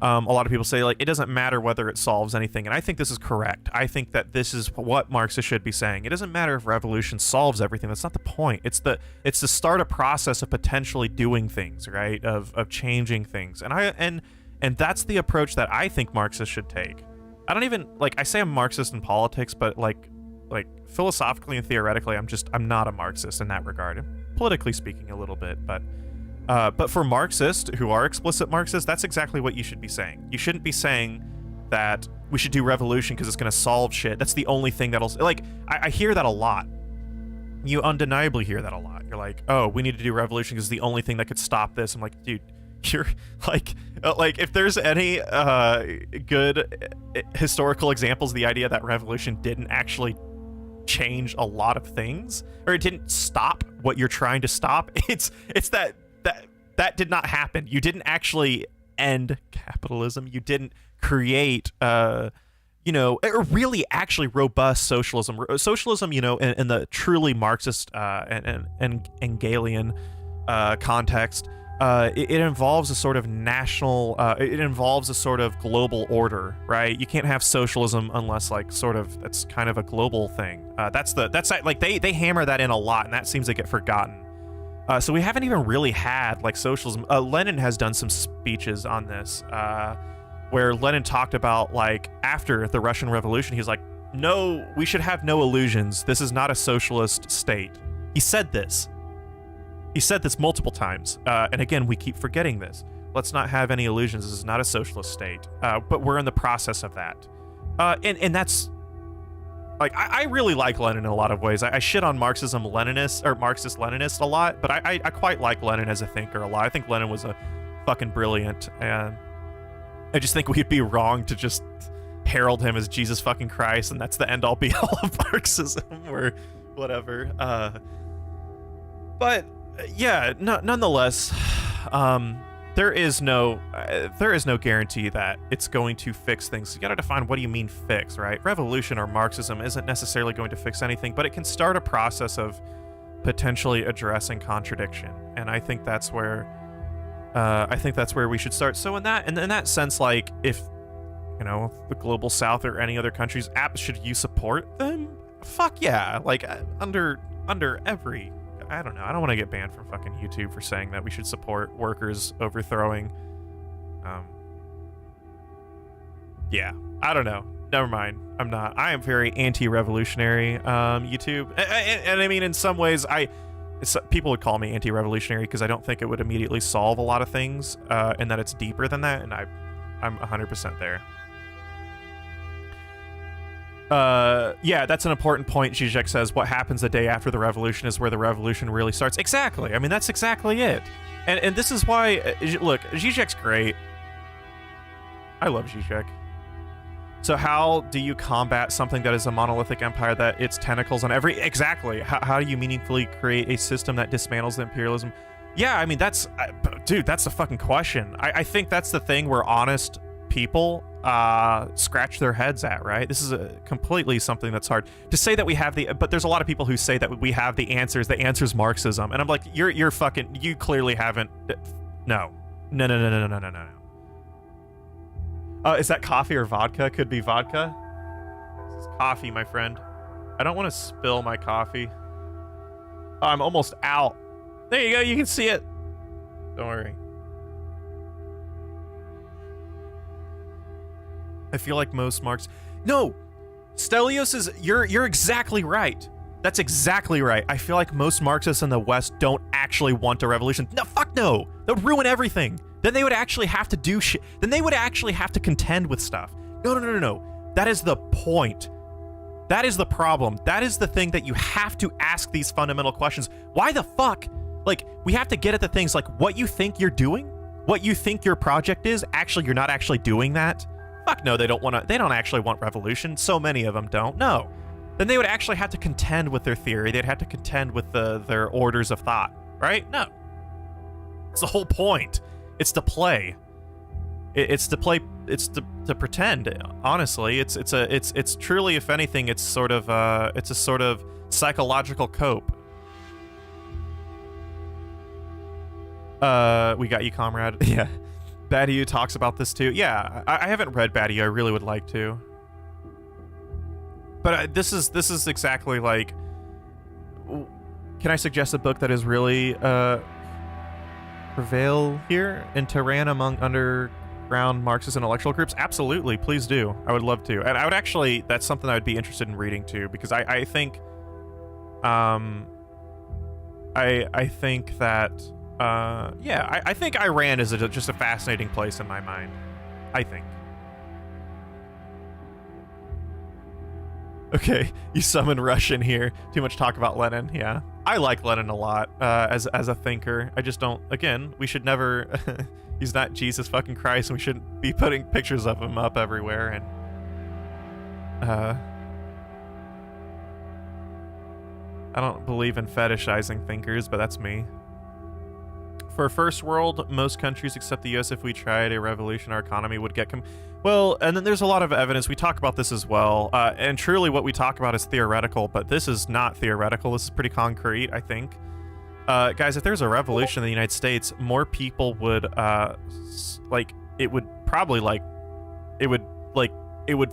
A lot of people say, like, it doesn't matter whether it solves anything, and I think this is correct. I think that this is what Marxists should be saying. It doesn't matter if revolution solves everything. That's not the point. It's to start a process of potentially doing things, right? Of changing things. And that's the approach that I think Marxists should take. I don't even, like, I say I'm Marxist in politics, but like philosophically and theoretically, I'm not a Marxist in that regard. Politically speaking a little bit, but for Marxists who are explicit Marxists, that's exactly what you should be saying. You shouldn't be saying that we should do revolution because it's going to solve shit. That's the only thing that'll, like, I hear that a lot. You undeniably hear that a lot. You're like, oh, we need to do revolution because it's the only thing that could stop this. I'm like, dude, you're like if there's any good historical examples of the idea that revolution didn't actually change a lot of things, or it didn't stop what you're trying to stop, it's that did not happen. You didn't actually end capitalism. You didn't create you know, a really actually robust socialism. Socialism, you know, in the truly Marxist and Hegelian context, it involves a sort of national, it involves a sort of global order, right? You can't have socialism unless, like, sort of, that's kind of a global thing. That's like, they hammer that in a lot, and that seems to get forgotten. So we haven't even really had, like, socialism. Lenin has done some speeches on this, where Lenin talked about, like, after the Russian Revolution, he's like, no, we should have no illusions. This is not a socialist state. He said this. He said this multiple times. And again, we keep forgetting this. Let's not have any illusions. This is not a socialist state. But we're in the process of that. And that's, like, I really like Lenin in a lot of ways. I shit on Marxism-Leninists, or Marxist-Leninists a lot, but I quite like Lenin as a thinker a lot. I think Lenin was a fucking brilliant, and I just think we'd be wrong to just herald him as Jesus fucking Christ, and that's the end-all be-all of Marxism, or whatever. But yeah, nonetheless, there is no guarantee that it's going to fix things. You gotta define, what do you mean fix, right? Revolution or Marxism isn't necessarily going to fix anything, but it can start a process of potentially addressing contradiction, and I think that's where we should start. So in that sense, like, if, you know, the global South or any other countries, should you support them? Fuck yeah! Like, under every, I don't know. I don't want to get banned from fucking YouTube for saying that we should support workers overthrowing. Yeah, I don't know. Never mind. I'm not. I am very anti-revolutionary. YouTube, and I mean, in some ways, people would call me anti-revolutionary because I don't think it would immediately solve a lot of things, and that it's deeper than that. And I'm 100% there. Yeah, that's an important point. Zizek says, what happens the day after the revolution is where the revolution really starts. Exactly. I mean, that's exactly it. And this is why, look, Zizek's great. I love Zizek. So how do you combat something that is a monolithic empire that its tentacles on every... Exactly. How do you meaningfully create a system that dismantles the imperialism? Yeah, I mean, dude, that's the fucking question. I think that's the thing where honest people scratch their heads at, right? This is completely something that's hard to say that we have but there's a lot of people who say that we have the answer's Marxism, and I'm like, you're fucking, you clearly haven't. No. Is that coffee or vodka? Could be vodka. This is coffee, my friend. I don't want to spill my coffee. Oh, I'm almost out. There you go, you can see it. Don't worry. I feel like most Marx... No! Stelios is... You're exactly right. That's exactly right. I feel like most Marxists in the West don't actually want a revolution. No, fuck no! That would ruin everything. Then they would actually have to do shit. Then they would actually have to contend with stuff. No. That is the point. That is the problem. That is the thing that you have to ask these fundamental questions. Why the fuck? Like, we have to get at the things like what you think you're doing, what you think your project is. Actually, you're not actually doing that. Fuck no, they don't actually want revolution. So many of them don't. No. Then they would actually have to contend with their theory. They'd have to contend with their orders of thought, right? No. It's the whole point. It's to play. It's to play. It's to pretend. Honestly, it's truly, if anything, it's a sort of psychological cope. We got you, comrade. Yeah. Badiou talks about this too. Yeah, I haven't read Badiou. I really would like to. But this is exactly like... Can I suggest a book that is really prevail here in Tehran among underground Marxist intellectual groups? Absolutely, please do. I would love to. And I would actually... That's something I would be interested in reading too, because I think... I think that... yeah, I think Iran is just a fascinating place in my mind. I think. Okay, you summon Russian here. Too much talk about Lenin. Yeah, I like Lenin a lot as a thinker. I just don't. Again, we should never. He's not Jesus fucking Christ, and we shouldn't be putting pictures of him up everywhere. And I don't believe in fetishizing thinkers, but that's me. For first world, most countries except the US, if we tried a revolution, our economy would get well, and then there's a lot of evidence. We talk about this as well. And truly what we talk about is theoretical, but this is not theoretical. This is pretty concrete, I think. Guys, if there's a revolution in the United States, more people would, it would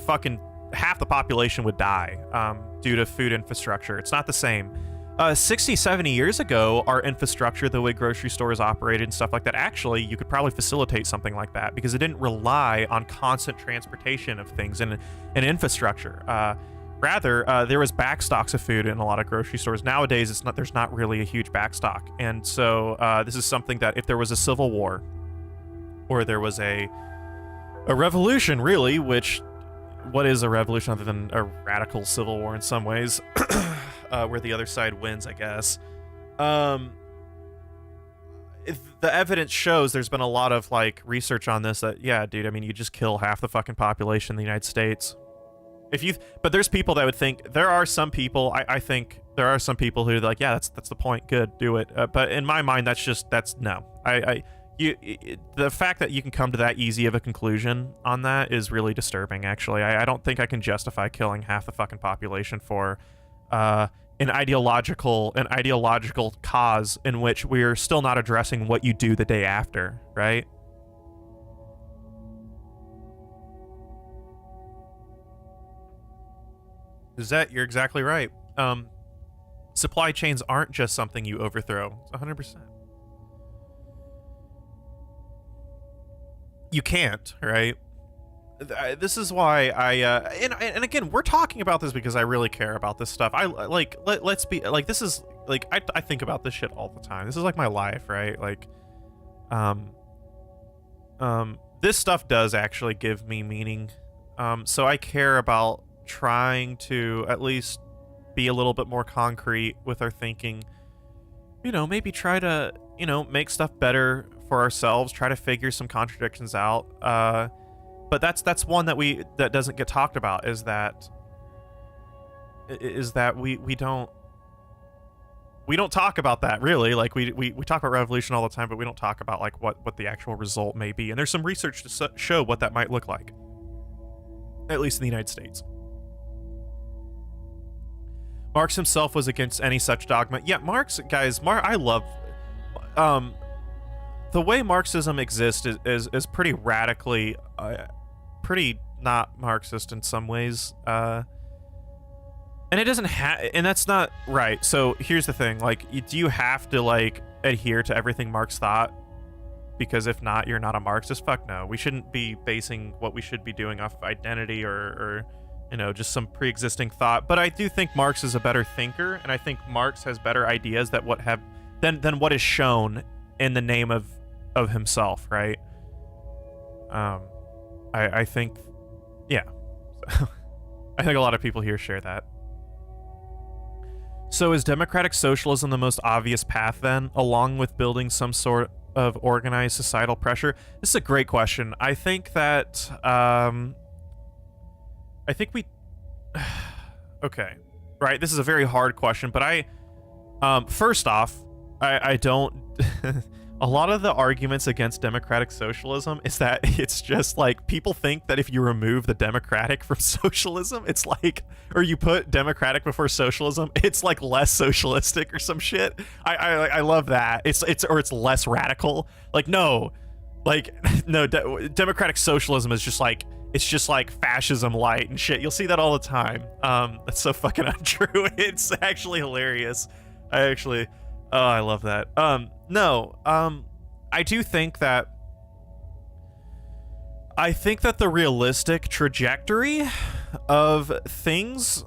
fucking, half the population would die due to food infrastructure. It's not the same. 60, 70 years ago, our infrastructure, the way grocery stores operated and stuff like that, actually, you could probably facilitate something like that because it didn't rely on constant transportation of things and infrastructure. Rather, there was backstocks of food in a lot of grocery stores. Nowadays, there's not really a huge backstock. And so this is something that if there was a civil war or there was a revolution, really, which... What is a revolution other than a radical civil war in some ways, where the other side wins, I guess. If the evidence shows there's been a lot of like research on this that, yeah, dude, I mean, you just kill half the fucking population in the United States. But there's people that would think, there are some people, I think there are some people who are like, yeah, that's the point, good, do it. But in my mind, that's no. The fact that you can come to that easy of a conclusion on that is really disturbing, actually. I don't think I can justify killing half the fucking population for an ideological cause in which we're still not addressing what you do the day after, right? You're exactly right. Supply chains aren't just something you overthrow. It's 100%. You can't, right? This is why and again, we're talking about this because I really care about this stuff. Let's be like, this is like, I think about this shit all the time. This is like my life, right? Like, this stuff does actually give me meaning. So I care about trying to at least be a little bit more concrete with our thinking. You know, maybe try to, make stuff better for ourselves, try to figure some contradictions out. But that's one that doesn't get talked about, is that we don't, we don't talk about that really. Like we talk about revolution all the time, but we don't talk about like what the actual result may be. And there's some research to show what that might look like, at least in the United States. Marx himself was against any such dogma. Yeah, Marx, guys, I love the way Marxism exists is pretty radically, pretty not Marxist in some ways. And it doesn't and that's not right. So here's the thing, like, do you have to like adhere to everything Marx thought? Because if not, you're not a Marxist. Fuck no. We shouldn't be basing what we should be doing off of identity or you know, just some pre-existing thought. But I do think Marx is a better thinker, and I think Marx has better ideas than what is shown in the name of himself, right? I think, yeah. I think a lot of people here share that. So is democratic socialism the most obvious path then, along with building some sort of organized societal pressure? This is a great question. I think that, I think we... Okay. Right, this is a very hard question, but first off, I don't... A lot of the arguments against democratic socialism is that it's just like, people think that if you remove the democratic from socialism, it's like, or you put democratic before socialism, it's like less socialistic or some shit. I love that. It's less radical. Like, no, like, no, democratic socialism is just like, it's just like fascism light and shit. You'll see that all the time. That's so fucking untrue. It's actually hilarious. I love that. I do think that the realistic trajectory of things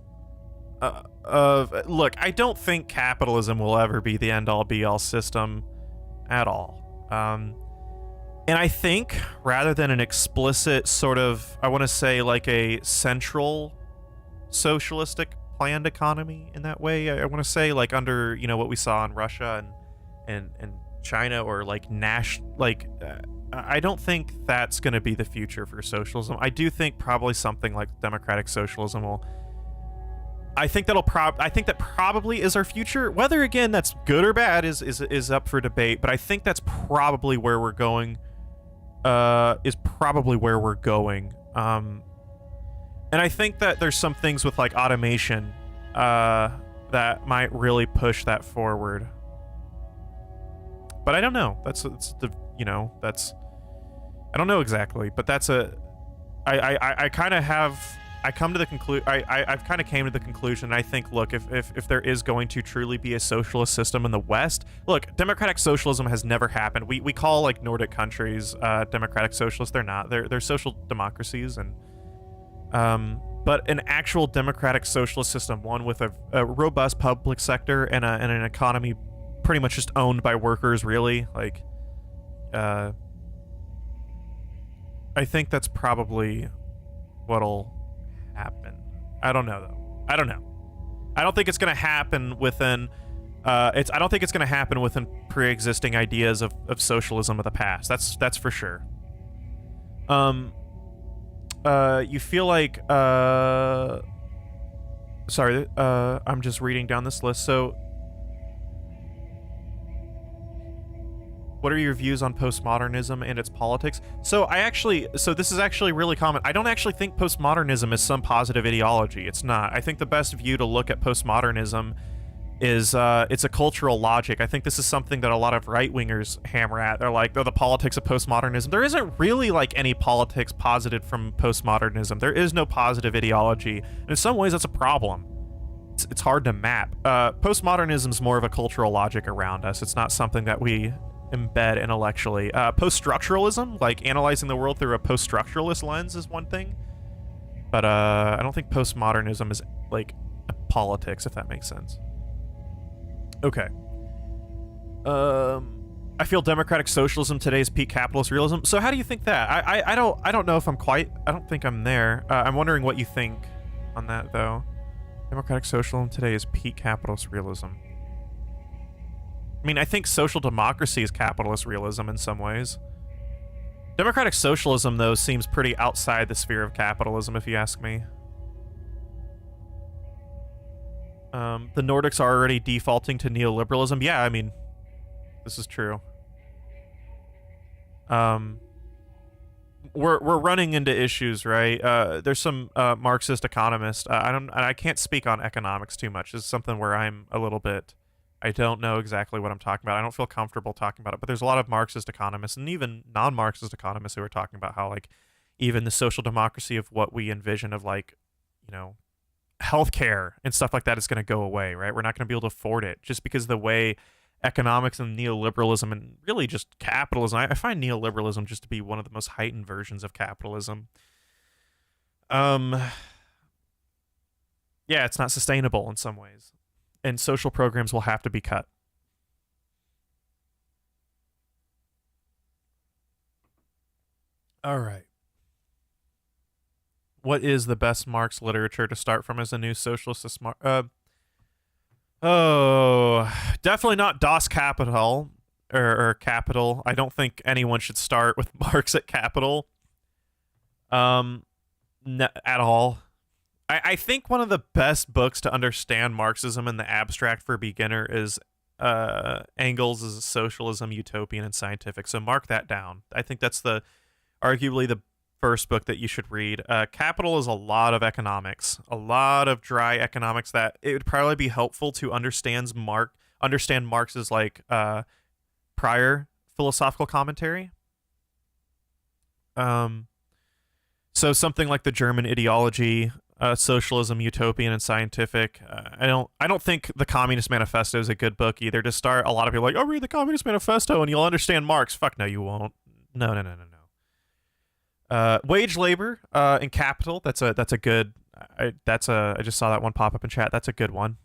look, I don't think capitalism will ever be the end all be all system at all. And I think rather than an explicit sort of, I want to say like a central socialistic planned economy in that way, I want to say like under, you know, what we saw in Russia and China, or like I don't think that's going to be the future for socialism. I do think probably something like democratic socialism will, I think that probably is our future. Whether again that's good or bad is up for debate, but I think that's probably where we're going. And I think that there's some things with like automation that might really push that forward. But I don't know. I don't know exactly, but I've kind of came to the conclusion. I think, look, if there is going to truly be a socialist system in the West, look, democratic socialism has never happened. We call like Nordic countries democratic socialists. They're not. They're social democracies, and but an actual democratic socialist system, one with a robust public sector and an economy pretty much just owned by workers, really, like, I think that's probably what'll happen. I don't know though. I don't know. I don't think it's going to happen within I don't think it's going to happen within pre-existing ideas of socialism of the past. That's for sure. You feel like sorry, I'm just reading down this list. So what are your views on postmodernism and its politics? So this is actually really common. I don't actually think postmodernism is some positive ideology. It's not. I think the best view to look at postmodernism is it's a cultural logic. I think this is something that a lot of right-wingers hammer at. They're like, oh, the politics of postmodernism. There isn't really like any politics posited from postmodernism. There is no positive ideology. And in some ways, that's a problem. It's hard to map. Postmodernism is more of a cultural logic around us. It's not something that we embed intellectually. Post-structuralism, like analyzing the world through a post-structuralist lens, is one thing. But I don't think postmodernism is like politics, if that makes sense. Okay. I feel democratic socialism today is peak capitalist realism. So how do you think that? I don't know if I'm quite. I don't think I'm there. I'm wondering what you think on that though. Democratic socialism today is peak capitalist realism. I mean, I think social democracy is capitalist realism in some ways. Democratic socialism, though, seems pretty outside the sphere of capitalism, if you ask me. The Nordics are already defaulting to neoliberalism. Yeah, I mean, this is true. We're running into issues, right? There's some Marxist economists. I can't speak on economics too much. This is something where I'm a little bit. I don't know exactly what I'm talking about. I don't feel comfortable talking about it. But there's a lot of Marxist economists and even non-Marxist economists who are talking about how, like, even the social democracy of what we envision of, like, you know, healthcare and stuff like that is going to go away, right? We're not going to be able to afford it just because the way economics and neoliberalism and really just capitalism. I find neoliberalism just to be one of the most heightened versions of capitalism. Yeah, it's not sustainable in some ways, and social programs will have to be cut. All right. What is the best Marx literature to start from as a new socialist? Definitely not Das Kapital or Capital. I don't think anyone should start with Marx at Capital. At all. I think one of the best books to understand Marxism in the abstract for a beginner is Engels' Socialism, Utopian, and Scientific. So mark that down. I think that's arguably the first book that you should read. Capital is a lot of economics, a lot of dry economics that it would probably be helpful to understand Marx's like prior philosophical commentary. So something like the German ideology, Socialism, Utopian, and Scientific. I don't think the Communist Manifesto is a good book either to start. A lot of people are like, oh, read the Communist Manifesto and you'll understand Marx. Fuck no, you won't. No. Wage labor and capital. That's a good. I just saw that one pop up in chat. That's a good one.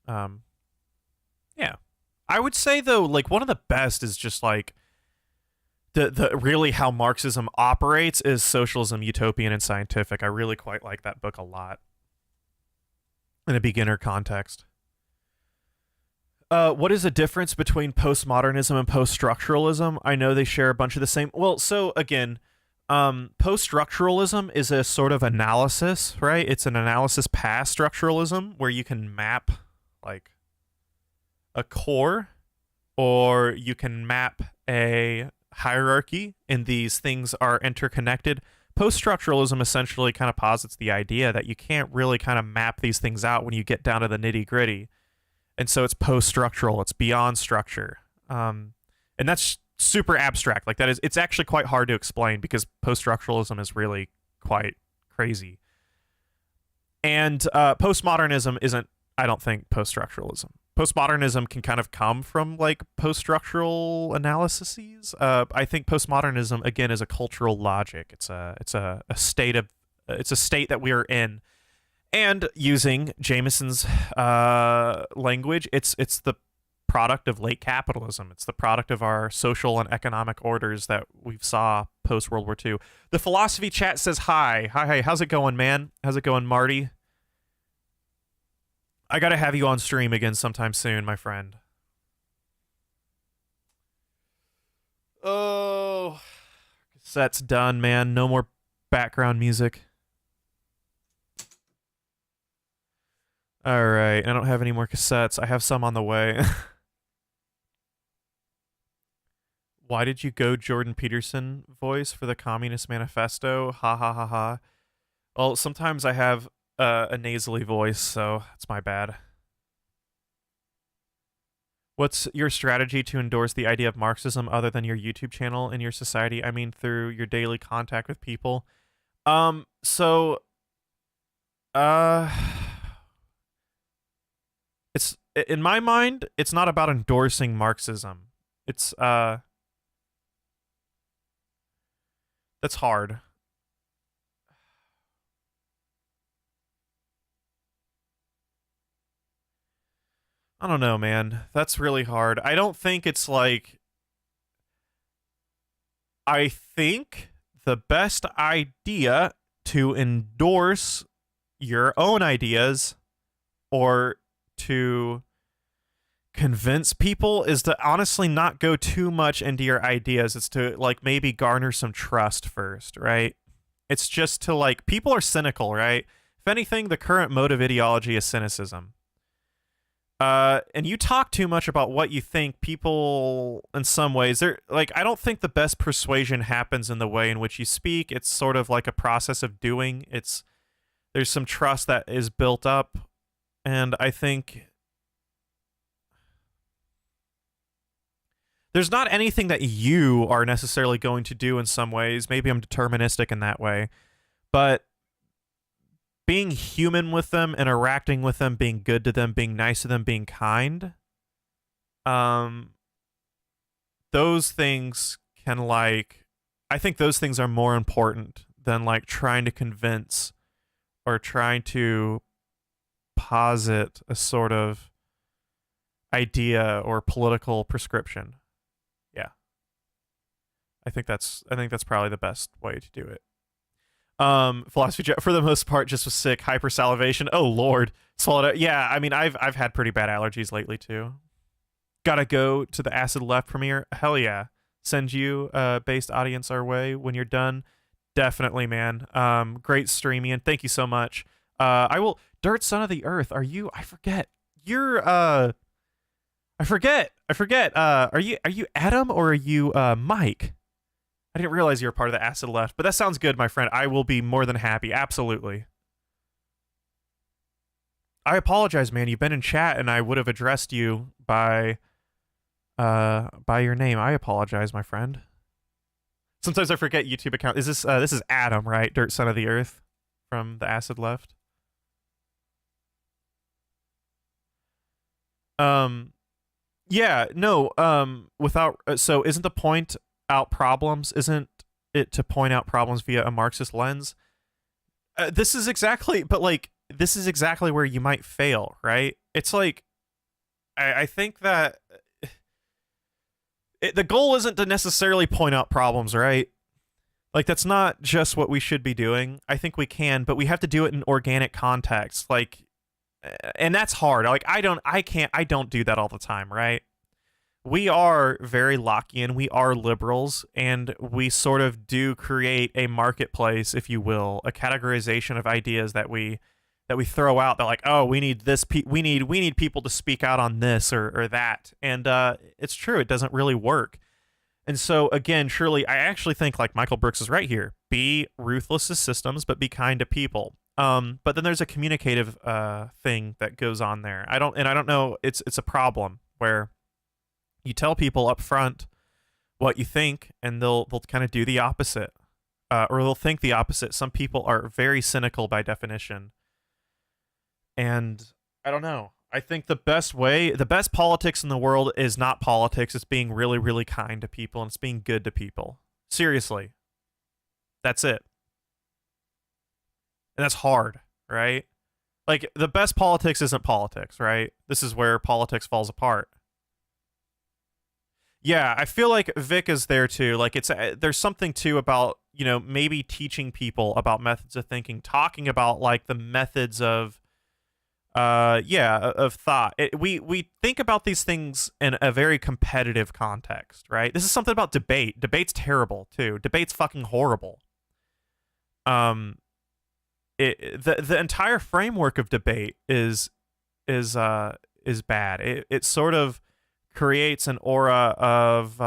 Yeah, I would say though, like one of the best is just like the really how Marxism operates is Socialism, Utopian, and Scientific. I really quite like that book a lot in a beginner context. What is the difference between postmodernism and post-structuralism? I know they share a bunch of the same. Well, so again. Post-structuralism is a sort of analysis, right? It's an analysis past structuralism where you can map like a core or you can map a hierarchy and these things are interconnected. Post-structuralism essentially kind of posits the idea that you can't really kind of map these things out when you get down to the nitty-gritty. And so it's post-structural, it's beyond structure. And that's super abstract. Like that is, it's actually quite hard to explain because post-structuralism is really quite crazy. And postmodernism isn't, I don't think, post-structuralism. Postmodernism can kind of come from like post-structural analyses. I think postmodernism again is a cultural logic. It's a state that we are in. And using Jameson's language, it's the product of late capitalism. It's the product of our social and economic orders that we saw post World War II. The philosophy chat says hi. Hi, how's it going, man? How's it going, Marty? I gotta have you on stream again sometime soon, my friend. Oh, cassette's done, man. No more background music. All right, I don't have any more cassettes. I have some on the way. Why did you go Jordan Peterson voice for the Communist Manifesto? Ha ha ha ha. Well, sometimes I have a nasally voice, so it's my bad. What's your strategy to endorse the idea of Marxism other than your YouTube channel in your society? I mean, through your daily contact with people. It's in my mind, it's not about endorsing Marxism. It's that's hard. I don't know, man. That's really hard. I don't think it's like... I think the best idea to endorse your own ideas or to convince people is to honestly not go too much into your ideas. It's to like maybe garner some trust first, right? It's just to like, people are cynical, right? If anything, the current mode of ideology is cynicism. And you talk too much about what you think. People, in some ways, they're like, I don't think the best persuasion happens in the way in which you speak. It's sort of like a process of doing. There's some trust that is built up, and I think there's not anything that you are necessarily going to do in some ways. Maybe I'm deterministic in that way, but being human with them, interacting with them, being good to them, being nice to them, being kind, those things can, like, I think those things are more important than like trying to convince or trying to posit a sort of idea or political prescription. Yeah. I think that's probably the best way to do it. Philosophy for the most part just was sick. Hypersalivation. Oh lord. Swallowed it. Yeah, I mean I've had pretty bad allergies lately too. Gotta go to the Acid Left premiere. Hell yeah. Send you based audience our way when you're done. Definitely, man. Great streaming, and thank you so much. I will. Dirt Son of the Earth. Are you? I forget. You're. I forget. Are you Adam or are you Mike? I didn't realize you were part of the Acid Left, but that sounds good, my friend. I will be more than happy. Absolutely. I apologize, man. You've been in chat, and I would have addressed you by your name. I apologize, my friend. Sometimes I forget YouTube account. Is this is Adam, right? Dirt Son of the Earth from the Acid Left. Yeah, no, without so isn't the point out problems? Isn't it to point out problems via a Marxist lens? This is exactly where you might fail, right? It's like I think that the goal isn't to necessarily point out problems, right? Like, that's not just what we should be doing. I think we can, but we have to do it in organic context. Like, and that's hard. Like, I don't do that all the time, right? We are very Lockean. We are liberals, and we sort of do create a marketplace, if you will, a categorization of ideas that we throw out. They're like, oh, we need this. We need people to speak out on this or that, and it's true. It doesn't really work. And so again, truly, I actually think like Michael Brooks is right here. Be ruthless to systems, but be kind to people. But then there's a communicative thing that goes on there. I don't know. It's a problem where you tell people up front what you think, and they'll kind of do the opposite, or they'll think the opposite. Some people are very cynical by definition. And I don't know. I think the best politics in the world is not politics. It's being really, really kind to people, and it's being good to people. Seriously. That's it. And that's hard, right? Like, the best politics isn't politics, right? This is where politics falls apart. Yeah, I feel like Vic is there too. Like, there's something too about, you know, maybe teaching people about methods of thinking, talking about like the methods of of thought. We think about these things in a very competitive context, right? This is something about debate. Debate's terrible too. Debate's fucking horrible. The entire framework of debate is bad. It sort of creates an aura of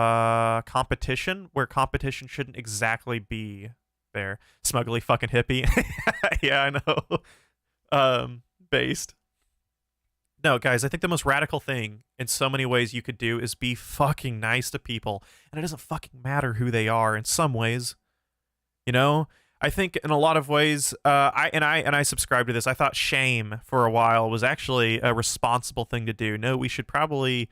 competition where competition shouldn't exactly be there. Smugly fucking hippie. Yeah, I know. Based. No, guys, I think the most radical thing in so many ways you could do is be fucking nice to people, and it doesn't fucking matter who they are in some ways. You know? I think in a lot of ways, I subscribe to this. I thought shame for a while was actually a responsible thing to do. No, we should probably,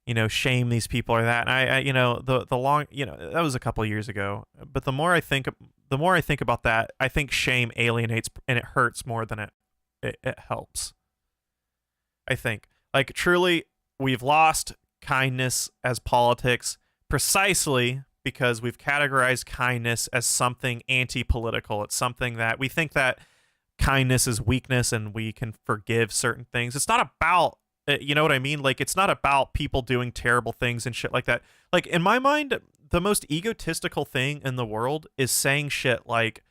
you know, shame these people or that. And I you know, the long, you know, that was a couple of years ago. But the more I think about that, I think shame alienates and it hurts more than it helps. I think, like, truly, we've lost kindness as politics precisely because we've categorized kindness as something anti-political. It's something that we think that kindness is weakness and we can forgive certain things. It's not about, you know what I mean? Like, it's not about people doing terrible things and shit like that. Like, in my mind, the most egotistical thing in the world is saying shit like,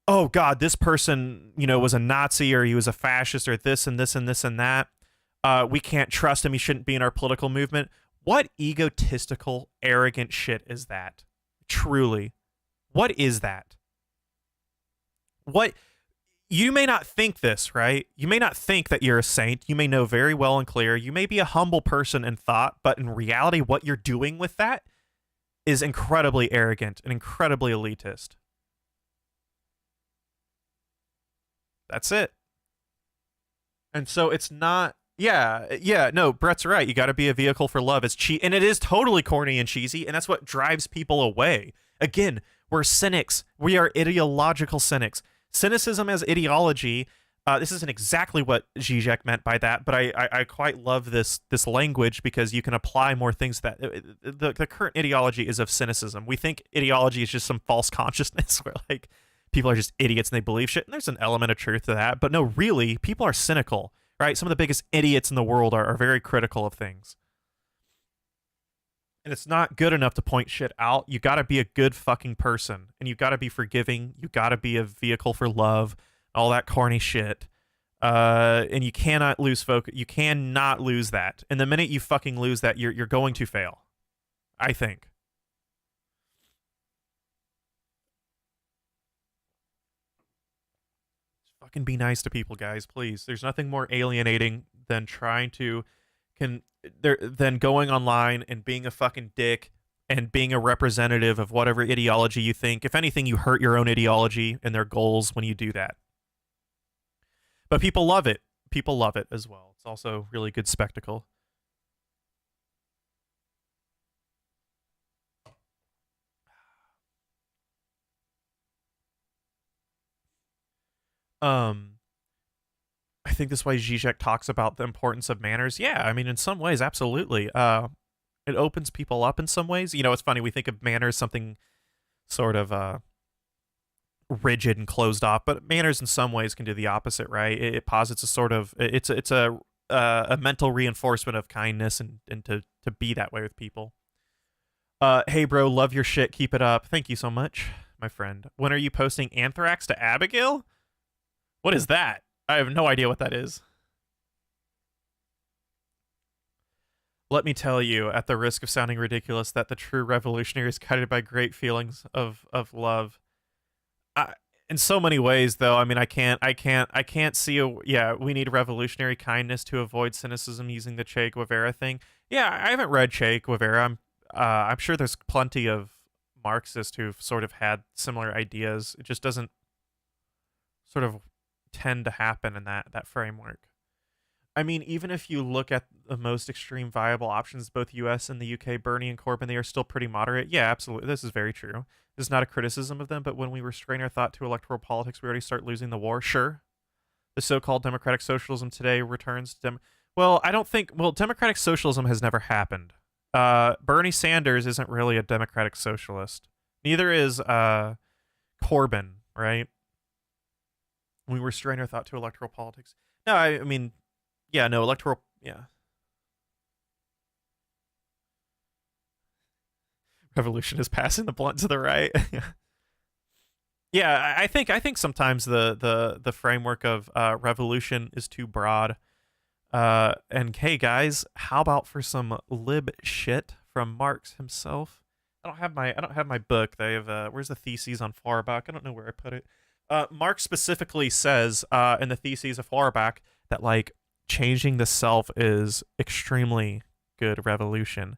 oh God, this person, you know, was a Nazi or he was a fascist or this and this and this and that. We can't trust him. He shouldn't be in our political movement. What egotistical, arrogant shit is that? Truly. What is that? What? You may not think this, right? You may not think that you're a saint. You may know very well and clear. You may be a humble person in thought, but in reality, what you're doing with that is incredibly arrogant and incredibly elitist. That's it. And so it's not. Yeah, no, Brett's right. You got to be a vehicle for love. It's and it is totally corny and cheesy, and that's what drives people away. Again, we're cynics. We are ideological cynics. Cynicism as ideology. This isn't exactly what Zizek meant by that, but I quite love this language because you can apply more things that the current ideology is of cynicism. We think ideology is just some false consciousness where like people are just idiots and they believe shit, and there's an element of truth to that. But no, really, people are cynical. Right? Some of the biggest idiots in the world are very critical of things. And it's not good enough to point shit out. You got to be a good fucking person. And you got to be forgiving. You got to be a vehicle for love. All that corny shit. And you cannot lose focus. You cannot lose that. And the minute you fucking lose that, you're going to fail. I think. Fucking be nice to people, guys, please. There's nothing more alienating than trying to than going online and being a fucking dick and being a representative of whatever ideology you think. If anything, you hurt your own ideology and their goals when you do that. But people love it. People love it as well. It's also really good spectacle. I think this way Zizek talks about the importance of manners. Yeah, I mean, in some ways, absolutely. It opens people up in some ways. You know, it's funny, we think of manners something sort of rigid and closed off, but manners in some ways can do the opposite, right? It posits a sort of it's a mental reinforcement of kindness and to be that way with people. Hey bro, love your shit, keep it up. Thank you so much, my friend. When are you posting Anthrax to Abigail? What is that? I have no idea what that is. Let me tell you, at the risk of sounding ridiculous, that the true revolutionary is guided by great feelings of love. In so many ways, though, I mean, I can't see yeah, we need revolutionary kindness to avoid cynicism using the Che Guevara thing. Yeah, I haven't read Che Guevara. I'm sure there's plenty of Marxists who've sort of had similar ideas. It just doesn't sort of tend to happen in that framework. I mean, even if you look at the most extreme viable options, both US and the UK, Bernie and Corbyn, they are still pretty moderate. Yeah, absolutely. This is very true. This is not a criticism of them, but when we restrain our thought to electoral politics, we already start losing the war. Sure. The so-called democratic socialism today returns to well, I don't think democratic socialism has never happened. Bernie Sanders isn't really a democratic socialist. Neither is Corbyn, right? We restrain our thought to electoral politics. No, I mean, yeah, no, electoral, yeah. Revolution is passing the blunt to the right. Yeah, I think sometimes the framework of revolution is too broad. And hey guys, how about for some lib shit from Marx himself? I don't have my book. They have where's the theses on Feuerbach? I don't know where I put it. Marx specifically says in the theses of Feuerbach that like changing the self is extremely good revolution.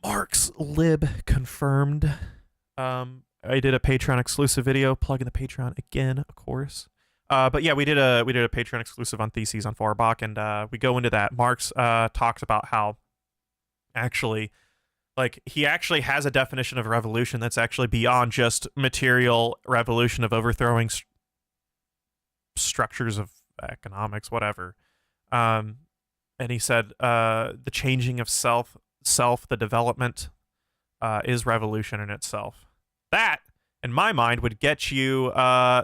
Marx lib confirmed. I did a Patreon exclusive video, plugging the Patreon again, of course. But yeah, we did a Patreon exclusive on theses on Feuerbach, and we go into that. Marx talks about how actually, like, he actually has a definition of revolution that's actually beyond just material revolution of overthrowing structures of economics, whatever. And he said the changing of self, the development, is revolution in itself. That, in my mind, would get you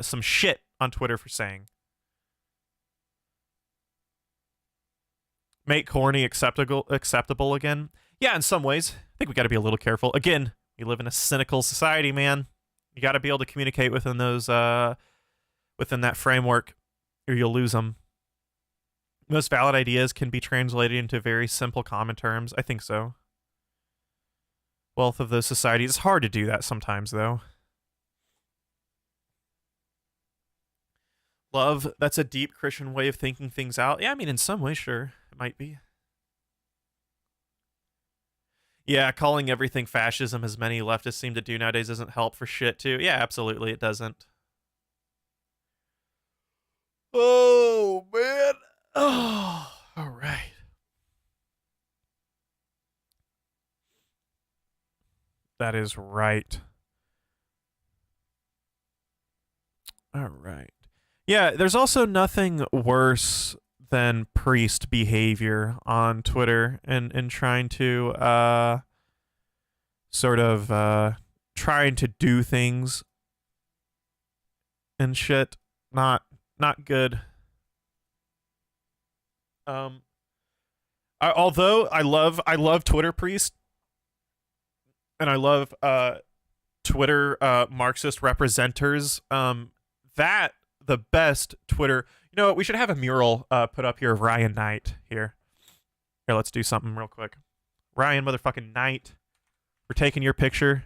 some shit on Twitter for saying. Make corny acceptable again. Yeah, in some ways. I think we got to be a little careful. Again, we live in a cynical society, man. You got to be able to communicate within those within that framework, or you'll lose them. Most valid ideas can be translated into very simple common terms. I think so. Wealth of those societies. It's hard to do that sometimes, though. Love, that's a deep Christian way of thinking things out. Yeah, I mean, in some way, sure. It might be. Yeah, calling everything fascism, as many leftists seem to do nowadays, doesn't help for shit, too. Yeah, absolutely, it doesn't. Oh, man. Oh, all right. That is right. All right. Yeah, there's also nothing worse than priest behavior on Twitter and trying to sort of trying to do things and shit. Not good. Although I love Twitter priest and I love Twitter Marxist representers. That the best Twitter. You know what? We should have a mural put up here of Ryan Knight here. Here, let's do something real quick. Ryan motherfucking Knight. We're taking your picture.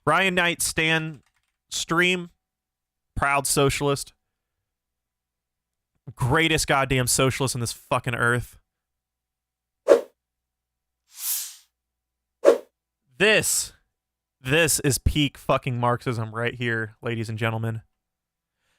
Ryan Knight Stan stream. Proud socialist. Greatest goddamn socialist on this fucking earth. This is peak fucking Marxism right here, ladies and gentlemen.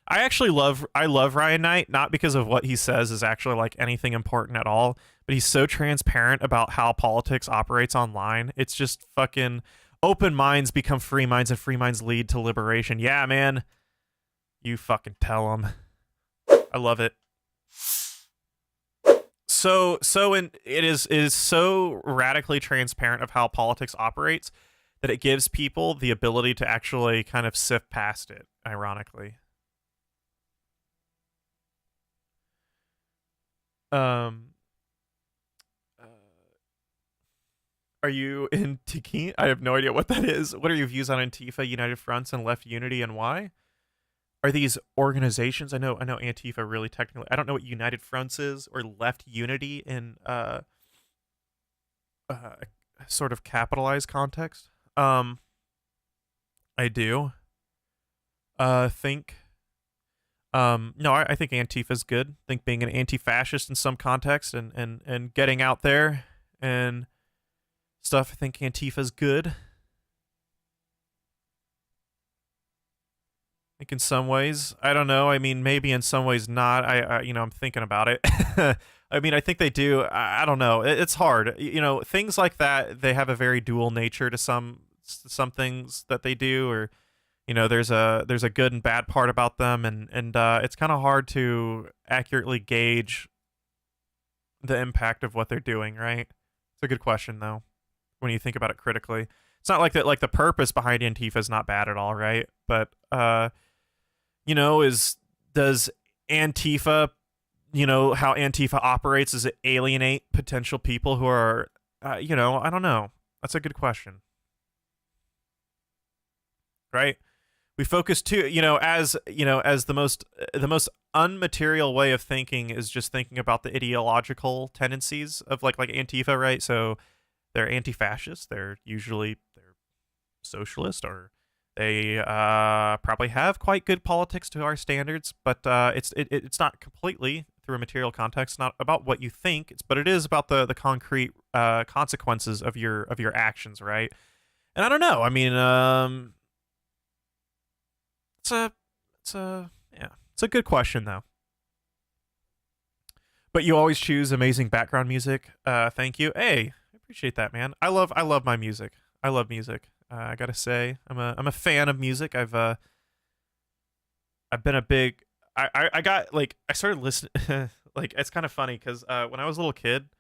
I love Ryan Knight, not because of what he says is actually like anything important at all, but he's so transparent about how politics operates online. It's just fucking open minds become free minds and free minds lead to liberation. Yeah, man. You fucking tell him. I love it. It is so radically transparent of how politics operates that it gives people the ability to actually kind of sift past it, ironically. Are you in Tiki? I have no idea what that is. What are your views on Antifa, United Fronts, and Left Unity, and why? Are these organizations? I know Antifa really technically. I don't know what United Fronts is or Left Unity in sort of capitalized context. I do. Think. No, I think Antifa's good. I think being an anti-fascist in some context and getting out there and stuff. I think Antifa's good. I think in some ways, I don't know. I mean, maybe in some ways not. I'm thinking about it. I mean, I think they do. I don't know. It's hard. Things like that. They have a very dual nature to some things that they do, or there's a good and bad part about them, and it's kind of hard to accurately gauge the impact of what they're doing. Right? It's a good question though, when you think about it critically. It's not like that. Like the purpose behind Antifa is not bad at all, right? But does Antifa, how Antifa operates? Does it alienate potential people who are, I don't know. That's a good question. Right? We focus too, as the most unmaterial way of thinking is just thinking about the ideological tendencies of like Antifa, right? So they're anti-fascist. They're socialist, or they probably have quite good politics to our standards, but it's not completely through a material context. It's not about what you think, but it is about the concrete consequences of your actions, right? And I don't know. I mean, it's a good question though. But you always choose amazing background music. Thank you. Hey, I appreciate that, man. I love my music. I love music. I gotta say, I'm a fan of music. I've been a big. I got like I started listening. Like it's kind of funny because when I was a little kid,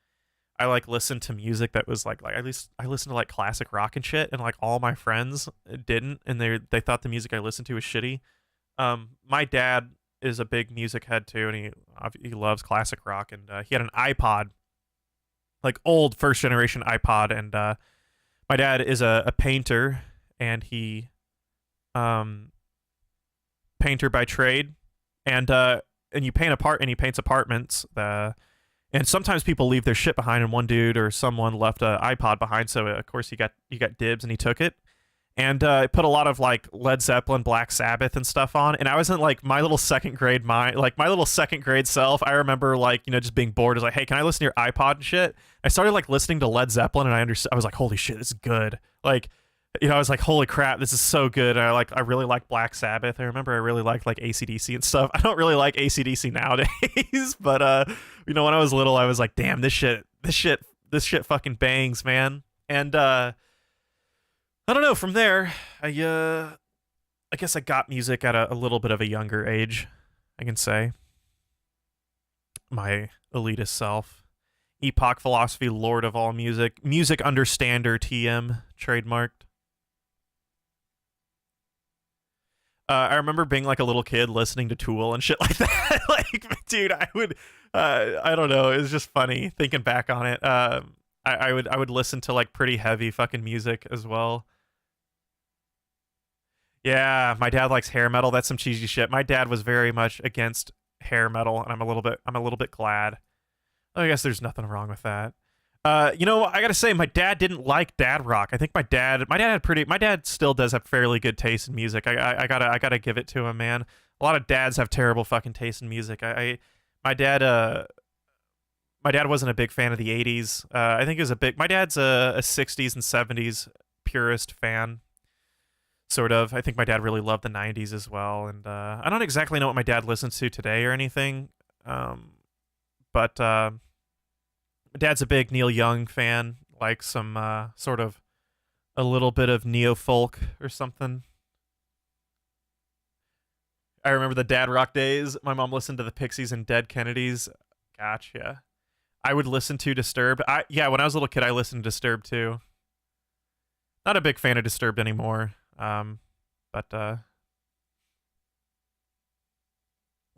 I like listened to music that was like at least I listened to like classic rock and shit, and like all my friends didn't, and they thought the music I listened to was shitty. My dad is a big music head too, and he loves classic rock, and he had an iPod, like old first generation iPod, and my dad is a painter, and he painter by trade, and he paints apartments. And sometimes people leave their shit behind, and one dude or someone left a iPod behind, so of course he got dibs and he took it. And it put a lot of like Led Zeppelin, Black Sabbath, and stuff on. And I was in like my little second grade self. I remember like just being bored. I was like, hey, can I listen to your iPod and shit? I started like listening to Led Zeppelin, and I was like, holy shit, this is good. Like, I was like, holy crap, this is so good. And I really like Black Sabbath. I remember I really liked like AC/DC and stuff. I don't really like AC/DC nowadays, but when I was little, I was like, damn, this shit fucking bangs, man. And I don't know. From there, I guess I got music at a little bit of a younger age. I can say my elitist self, Epoch philosophy, Lord of all music, music understander, TM trademarked. I remember being like a little kid listening to Tool and shit like that. Like, dude, I would, I don't know. It was just funny thinking back on it. I would listen to like pretty heavy fucking music as well. Yeah, my dad likes hair metal. That's some cheesy shit. My dad was very much against hair metal, and I'm a little bit glad. I guess there's nothing wrong with that. I gotta say, my dad didn't like dad rock. I think my dad still does have fairly good taste in music. I gotta give it to him, man. A lot of dads have terrible fucking taste in music. My dad wasn't a big fan of the 80s. I think my dad's a 60s and 70s purist fan. Sort of. I think my dad really loved the 90s as well, and I don't exactly know what my dad listens to today or anything, but my dad's a big Neil Young fan, like some sort of a little bit of neo-folk or something. I remember the dad rock days. My mom listened to the Pixies and Dead Kennedys. Gotcha. I would listen to Disturbed. When I was a little kid, I listened to Disturbed too. Not a big fan of Disturbed anymore. But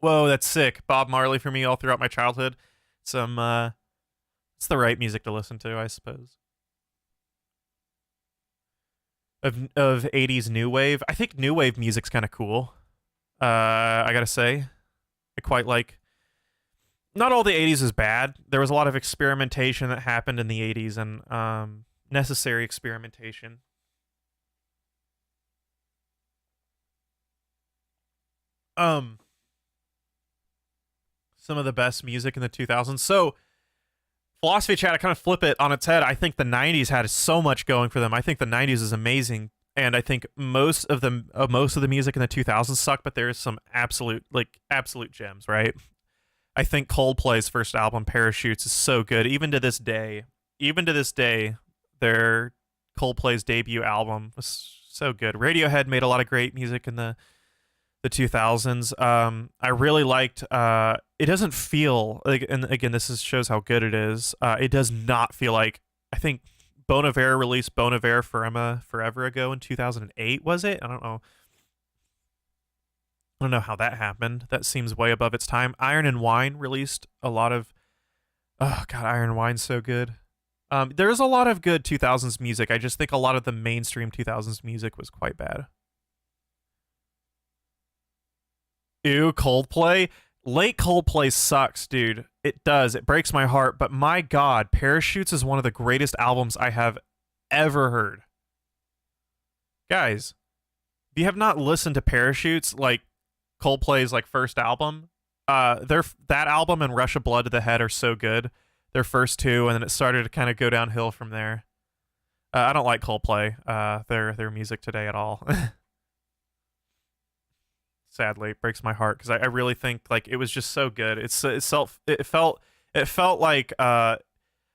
whoa, that's sick. Bob Marley for me all throughout my childhood. It's the right music to listen to, I suppose. Of 80s new wave. I think new wave music's kind of cool. I gotta say, I quite like. Not all the 80s is bad. There was a lot of experimentation that happened in the 80s, and necessary experimentation. Some of the best music in the 2000s. So, Philosophy Chat, I kind of flip it on its head. I think the 90s had so much going for them. I think the 90s is amazing, and I think most of the music in the 2000s suck, but there's some absolute gems, right? I think Coldplay's first album, Parachutes, is so good. Even to this day, their Coldplay's debut album was so good. Radiohead made a lot of great music in the 2000s. I really liked. It doesn't feel like, and again, shows how good it is. It does not feel like. I think Bon Iver released Bon Iver forever ago in 2008. Was it? I don't know. I don't know how that happened. That seems way above its time. Iron and Wine released a lot of. Oh God, Iron and Wine's so good. There's a lot of good 2000s music. I just think a lot of the mainstream 2000s music was quite bad. Ew, Coldplay. Late Coldplay sucks, dude. It does. It breaks my heart. But my God, Parachutes is one of the greatest albums I have ever heard. Guys, if you have not listened to Parachutes, like Coldplay's like first album, that album and Rush of Blood to the Head are so good. Their first two, and then it started to kind of go downhill from there. I don't like Coldplay, their music today at all. Sadly, it breaks my heart because I really think like it was just so good. It felt like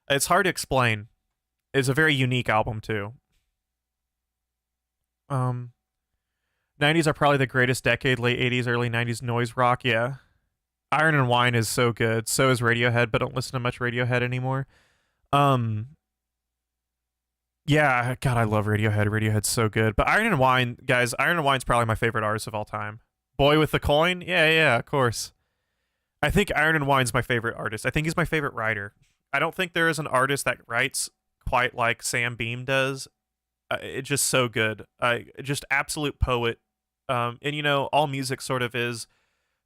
it's hard to explain. It's a very unique album too. 90s are probably the greatest decade. Late 80s, early 90s noise rock. Yeah, Iron and Wine is so good. So is Radiohead, but don't listen to much Radiohead anymore. Yeah, God, I love Radiohead. Radiohead's so good. But Iron and Wine, guys, Iron and Wine's probably my favorite artist of all time. Boy with the Coin? Yeah, of course. I think Iron and Wine's my favorite artist. I think he's my favorite writer. I don't think there is an artist that writes quite like Sam Beam does. It's just so good. Just absolute poet. And all music sort of is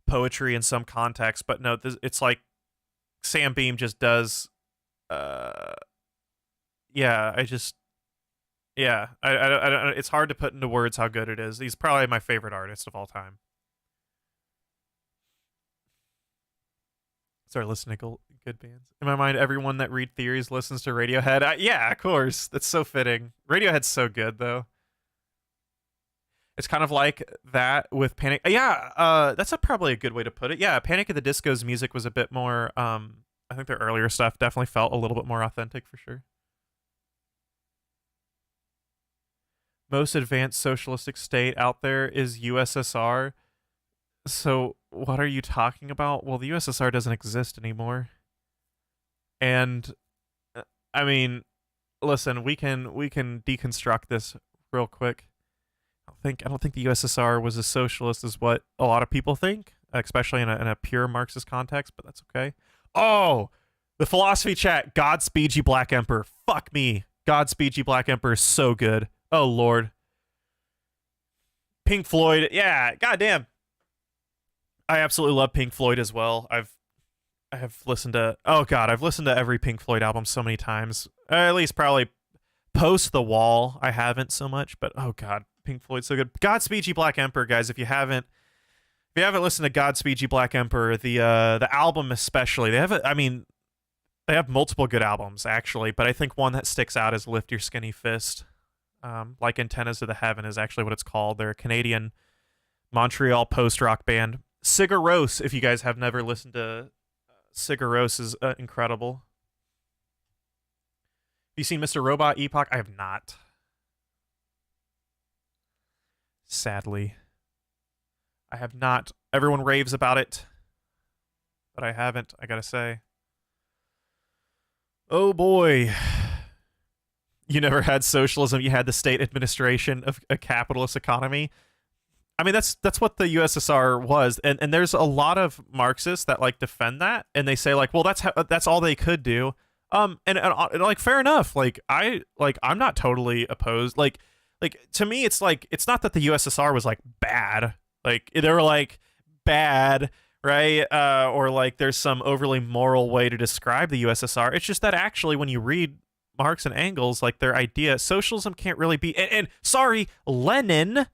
poetry in some context, but no, it's like Sam Beam just does. Uh, yeah, I just yeah, it's hard to put into words how good it is. He's probably my favorite artist of all time. Start listening to good bands. In my mind, everyone that read theories listens to Radiohead. Yeah, of course. That's so fitting. Radiohead's so good, though. It's kind of like that with Panic. Yeah, probably a good way to put it. Yeah, Panic at the Disco's music was a bit more. I think their earlier stuff definitely felt a little bit more authentic for sure. Most advanced socialistic state out there is USSR. So what are you talking about? Well, the USSR doesn't exist anymore. And I mean, listen, we can deconstruct this real quick. I don't think the USSR was as socialist as what a lot of people think, especially in a pure Marxist context, but that's okay. Oh, the philosophy chat. Godspeed, you Black Emperor. Fuck me. Godspeed, you Black Emperor is so good. Oh, Lord. Pink Floyd. Yeah, goddamn. I absolutely love Pink Floyd as well. I have listened to I've listened to every Pink Floyd album so many times. At least probably post The Wall. I haven't so much, but oh god, Pink Floyd's so good. Godspeed You Black Emperor, guys. If you haven't listened to Godspeed You Black Emperor, the album especially, they have multiple good albums actually, but I think one that sticks out is Lift Your Skinny Fist. Like Antennas to the Heaven is actually what it's called. They're a Canadian Montreal post-rock band. Sigur Rós, if you guys have never listened to Sigur Rós, is incredible. Have you seen Mr. Robot Epoch? I have not. Sadly. I have not. Everyone raves about it, but I haven't, I gotta say. Oh boy. You never had socialism, you had the state administration of a capitalist economy. I mean, that's what the USSR was, and there's a lot of Marxists that like defend that, and they say like, well, that's all they could do. And like fair enough. I'm not totally opposed. Like to me, it's like it's not that the USSR was like bad. Like they were like bad, right? Or like there's some overly moral way to describe the USSR. It's just that actually, when you read Marx and Engels, like their idea, socialism can't really be. And sorry, Lenin.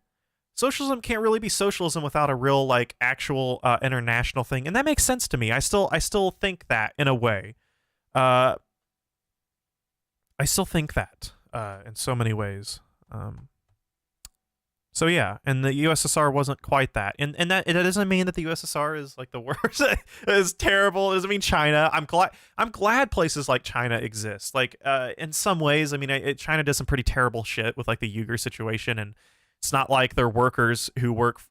Socialism can't really be socialism without a real like actual international thing, and that makes sense to me. I still think that in a way. I still think that in so many ways. So yeah, and the USSR wasn't quite that, and that it doesn't mean that the USSR is like the worst. Is terrible. It doesn't mean China. I'm glad places like China exist. Like in some ways, I mean, China does some pretty terrible shit with like the Uyghur situation, and it's not like they're workers who work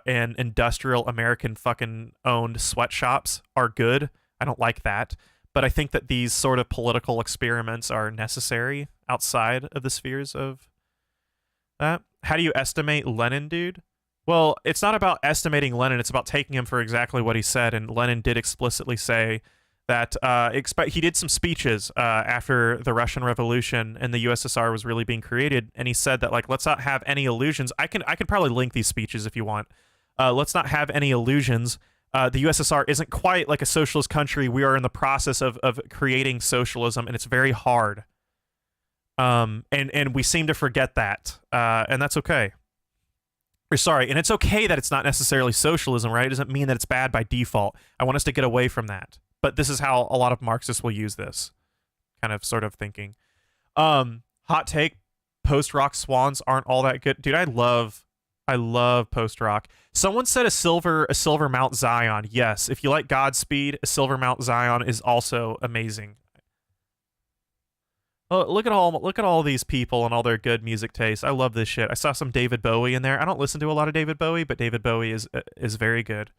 in industrial American fucking owned sweatshops are good. I don't like that. But I think that these sort of political experiments are necessary outside of the spheres of that. How do you estimate Lenin, dude? Well, it's not about estimating Lenin. It's about taking him for exactly what he said. And Lenin did explicitly say that he did some speeches after the Russian Revolution and the USSR was really being created, and he said that like, let's not have any illusions. I can probably link these speeches if you want. Let's not have any illusions. The USSR isn't quite like a socialist country. We are in the process of creating socialism, and it's very hard. And we seem to forget that, and that's okay. Or sorry, and it's okay that it's not necessarily socialism, right? It doesn't mean that it's bad by default. I want us to get away from that. But this is how a lot of Marxists will use this kind of sort of thinking. Hot take, post-rock swans aren't all that good. Dude, I love post-rock. Someone said a silver Mount Zion. Yes, if you like Godspeed, a silver Mount Zion is also amazing. Oh, look at all these people and all their good music taste. I love this shit. I saw some David Bowie in there. I don't listen to a lot of David Bowie, but David Bowie is very good.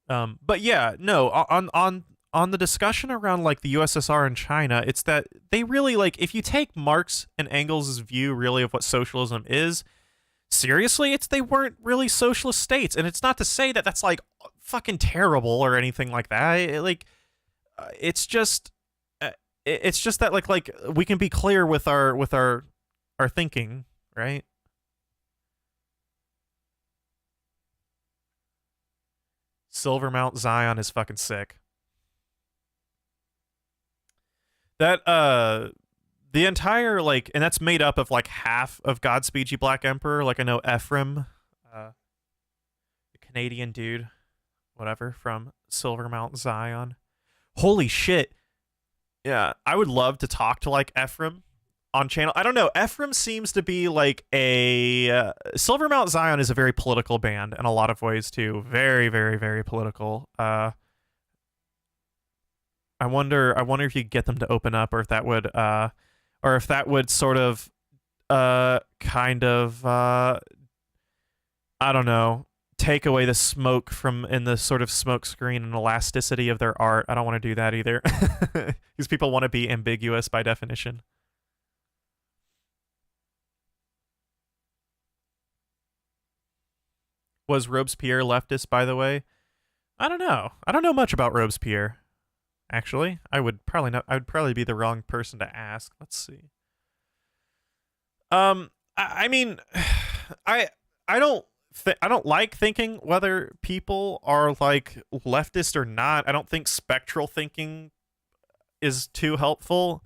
But yeah, no, on the discussion around like the USSR and China, it's that they really like, if you take Marx and Engels' view really of what socialism is seriously, they weren't really socialist states. And it's not to say that that's like fucking terrible or anything like that. It's just that like we can be clear with our thinking, right? Silvermount Zion is fucking sick. That the entire like, and that's made up of like half of Godspeed You Black Emperor. Like I know Ephraim, the Canadian dude, whatever, from Silvermount Zion. Holy shit. Yeah, I would love to talk to like Ephraim on channel. I don't know. Ephraim seems to be like a Silvermount Zion is a very political band in a lot of ways too. Very, very, very political. I wonder if you could get them to open up, or if that would sort of kind of I don't know, take away the smoke from in the sort of smoke screen and elasticity of their art. I don't want to do that either. These people want to be ambiguous by definition. Was Robespierre leftist, by the way? I don't know. I don't know much about Robespierre. Actually, I would probably be the wrong person to ask. Let's see. I mean, I don't I don't like thinking whether people are like leftist or not. I don't think spectral thinking is too helpful.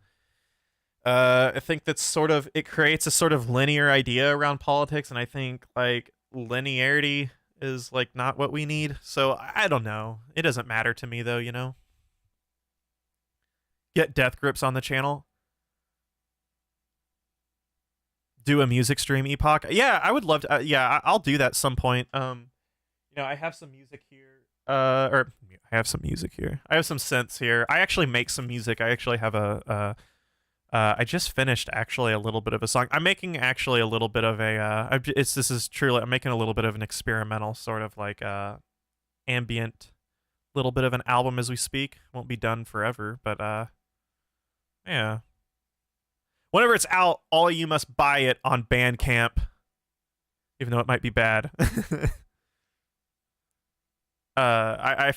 I think that's sort of, it creates a sort of linear idea around politics, and I think like linearity is like not what we need. So I don't know. It doesn't matter to me though, you know. Get Death Grips on the channel. Do a music stream, Epoch. Yeah, I would love to. Yeah, I'll do that some point. You know, I have some music here. Or I have some music here. I have some synths here. I actually make some music. I actually have I just finished actually a little bit of a song. I'm making actually a little bit of a. This is truly. I'm making a little bit of an experimental sort of like ambient, little bit of an album as we speak. Won't be done forever, but yeah. Whenever it's out, all of you must buy it on Bandcamp, even though it might be bad. I've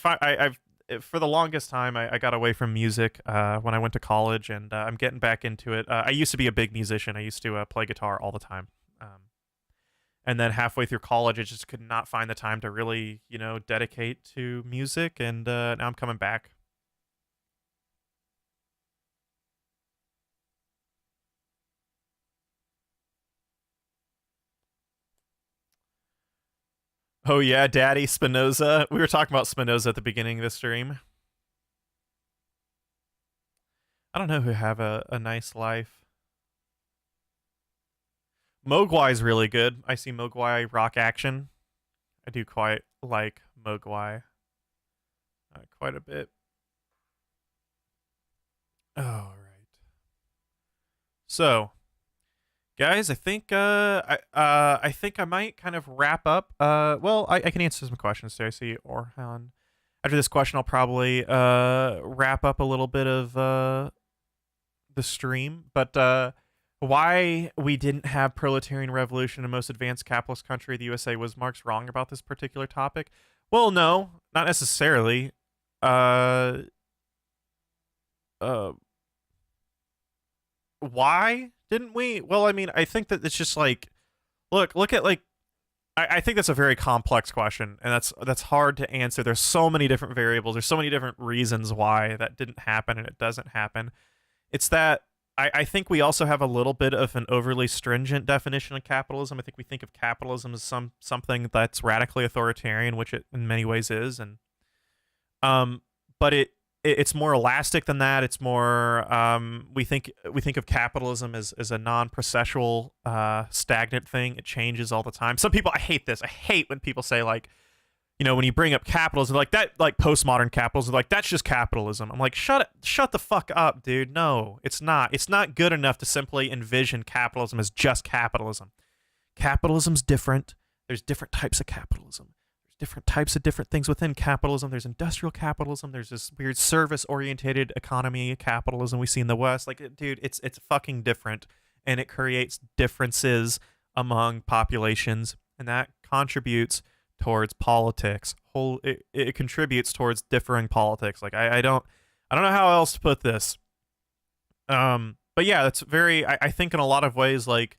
for the longest time I got away from music when I went to college, and I'm getting back into it. I used to be a big musician. I used to play guitar all the time, and then halfway through college, I just could not find the time to really, you know, dedicate to music, and now I'm coming back. Oh yeah, Daddy Spinoza. We were talking about Spinoza at the beginning of the stream. I don't know who have a nice life. Mogwai's really good. I see Mogwai rock action. I do quite like Mogwai. Quite a bit. All right. So, guys, I think I think I might kind of wrap up. Well, I can answer some questions too. I see Orhan. After this question, I'll probably wrap up a little bit of the stream. But why we didn't have proletarian revolution in most advanced capitalist country, the USA, was Marx wrong about this particular topic? Well, no, not necessarily. Why didn't we? Well, I mean, I think that it's just like, look at like, I think that's a very complex question, and that's hard to answer. There's so many different variables. There's so many different reasons why that didn't happen and it doesn't happen. It's that I think we also have a little bit of an overly stringent definition of capitalism. I think we think of capitalism as something that's radically authoritarian, which it in many ways is, and but it's more elastic than that. It's more we think of capitalism as a non-processual stagnant thing. It changes all the time. Some people, I hate this. I hate when people say like, you know, when you bring up capitalism, like that, like postmodern capitalism, like that's just capitalism. I'm like, shut the fuck up, dude. No, it's not. It's not good enough to simply envision capitalism as just capitalism. Capitalism's different. There's different types of capitalism. Different types of different things within capitalism. There's industrial capitalism. There's this weird service-orientated economy capitalism we see in the West. Like, dude, it's fucking different, and it creates differences among populations, and that contributes towards politics. It contributes towards differing politics. Like, I don't know how else to put this. But yeah, that's very. I think in a lot of ways, like,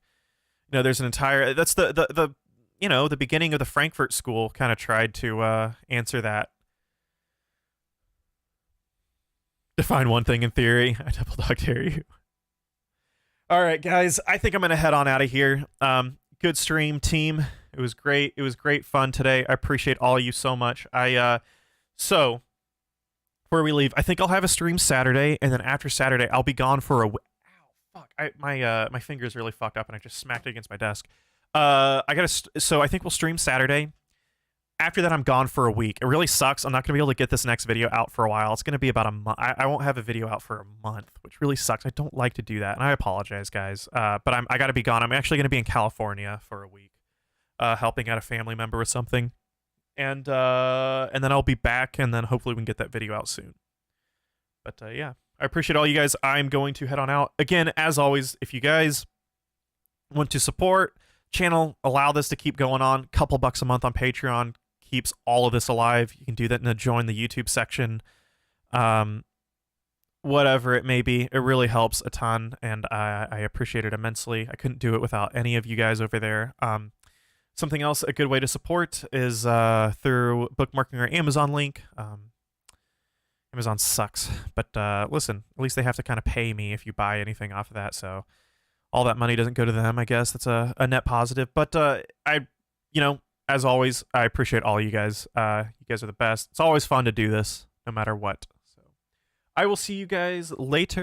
you know, there's an entire. That's the you know, the beginning of the Frankfurt School kind of tried to answer that. Define one thing in theory. I double dog dare you. All right, guys. I think I'm gonna head on out of here. Good stream, team. It was great. It was great fun today. I appreciate all of you so much. So before we leave, I think I'll have a stream Saturday, and then after Saturday, I'll be gone for a. Ow, fuck! My finger's really fucked up, and I just smacked it against my desk. So I think we'll stream Saturday. After that, I'm gone for a week. It really sucks. I'm not going to be able to get this next video out for a while. It's going to be about a month. I won't have a video out for a month, which really sucks. I don't like to do that, and I apologize, guys. But I got to be gone. I'm actually going to be in California for a week, helping out a family member with something, and then I'll be back, and then hopefully we can get that video out soon. But yeah, I appreciate all you guys. I'm going to head on out. Again, as always, if you guys want to support channel, allow this to keep going on, couple bucks a month on Patreon keeps all of this alive. You can do that in the join the YouTube section, whatever it may be. It really helps a ton, and I appreciate it immensely. I couldn't do it without any of you guys over there. Something else, a good way to support is through bookmarking our Amazon link. Amazon sucks, but listen, at least they have to kind of pay me if you buy anything off of that, so all that money doesn't go to them. I guess that's a net positive. But as always, I appreciate all you guys. You guys are the best. It's always fun to do this, no matter what. So I will see you guys later.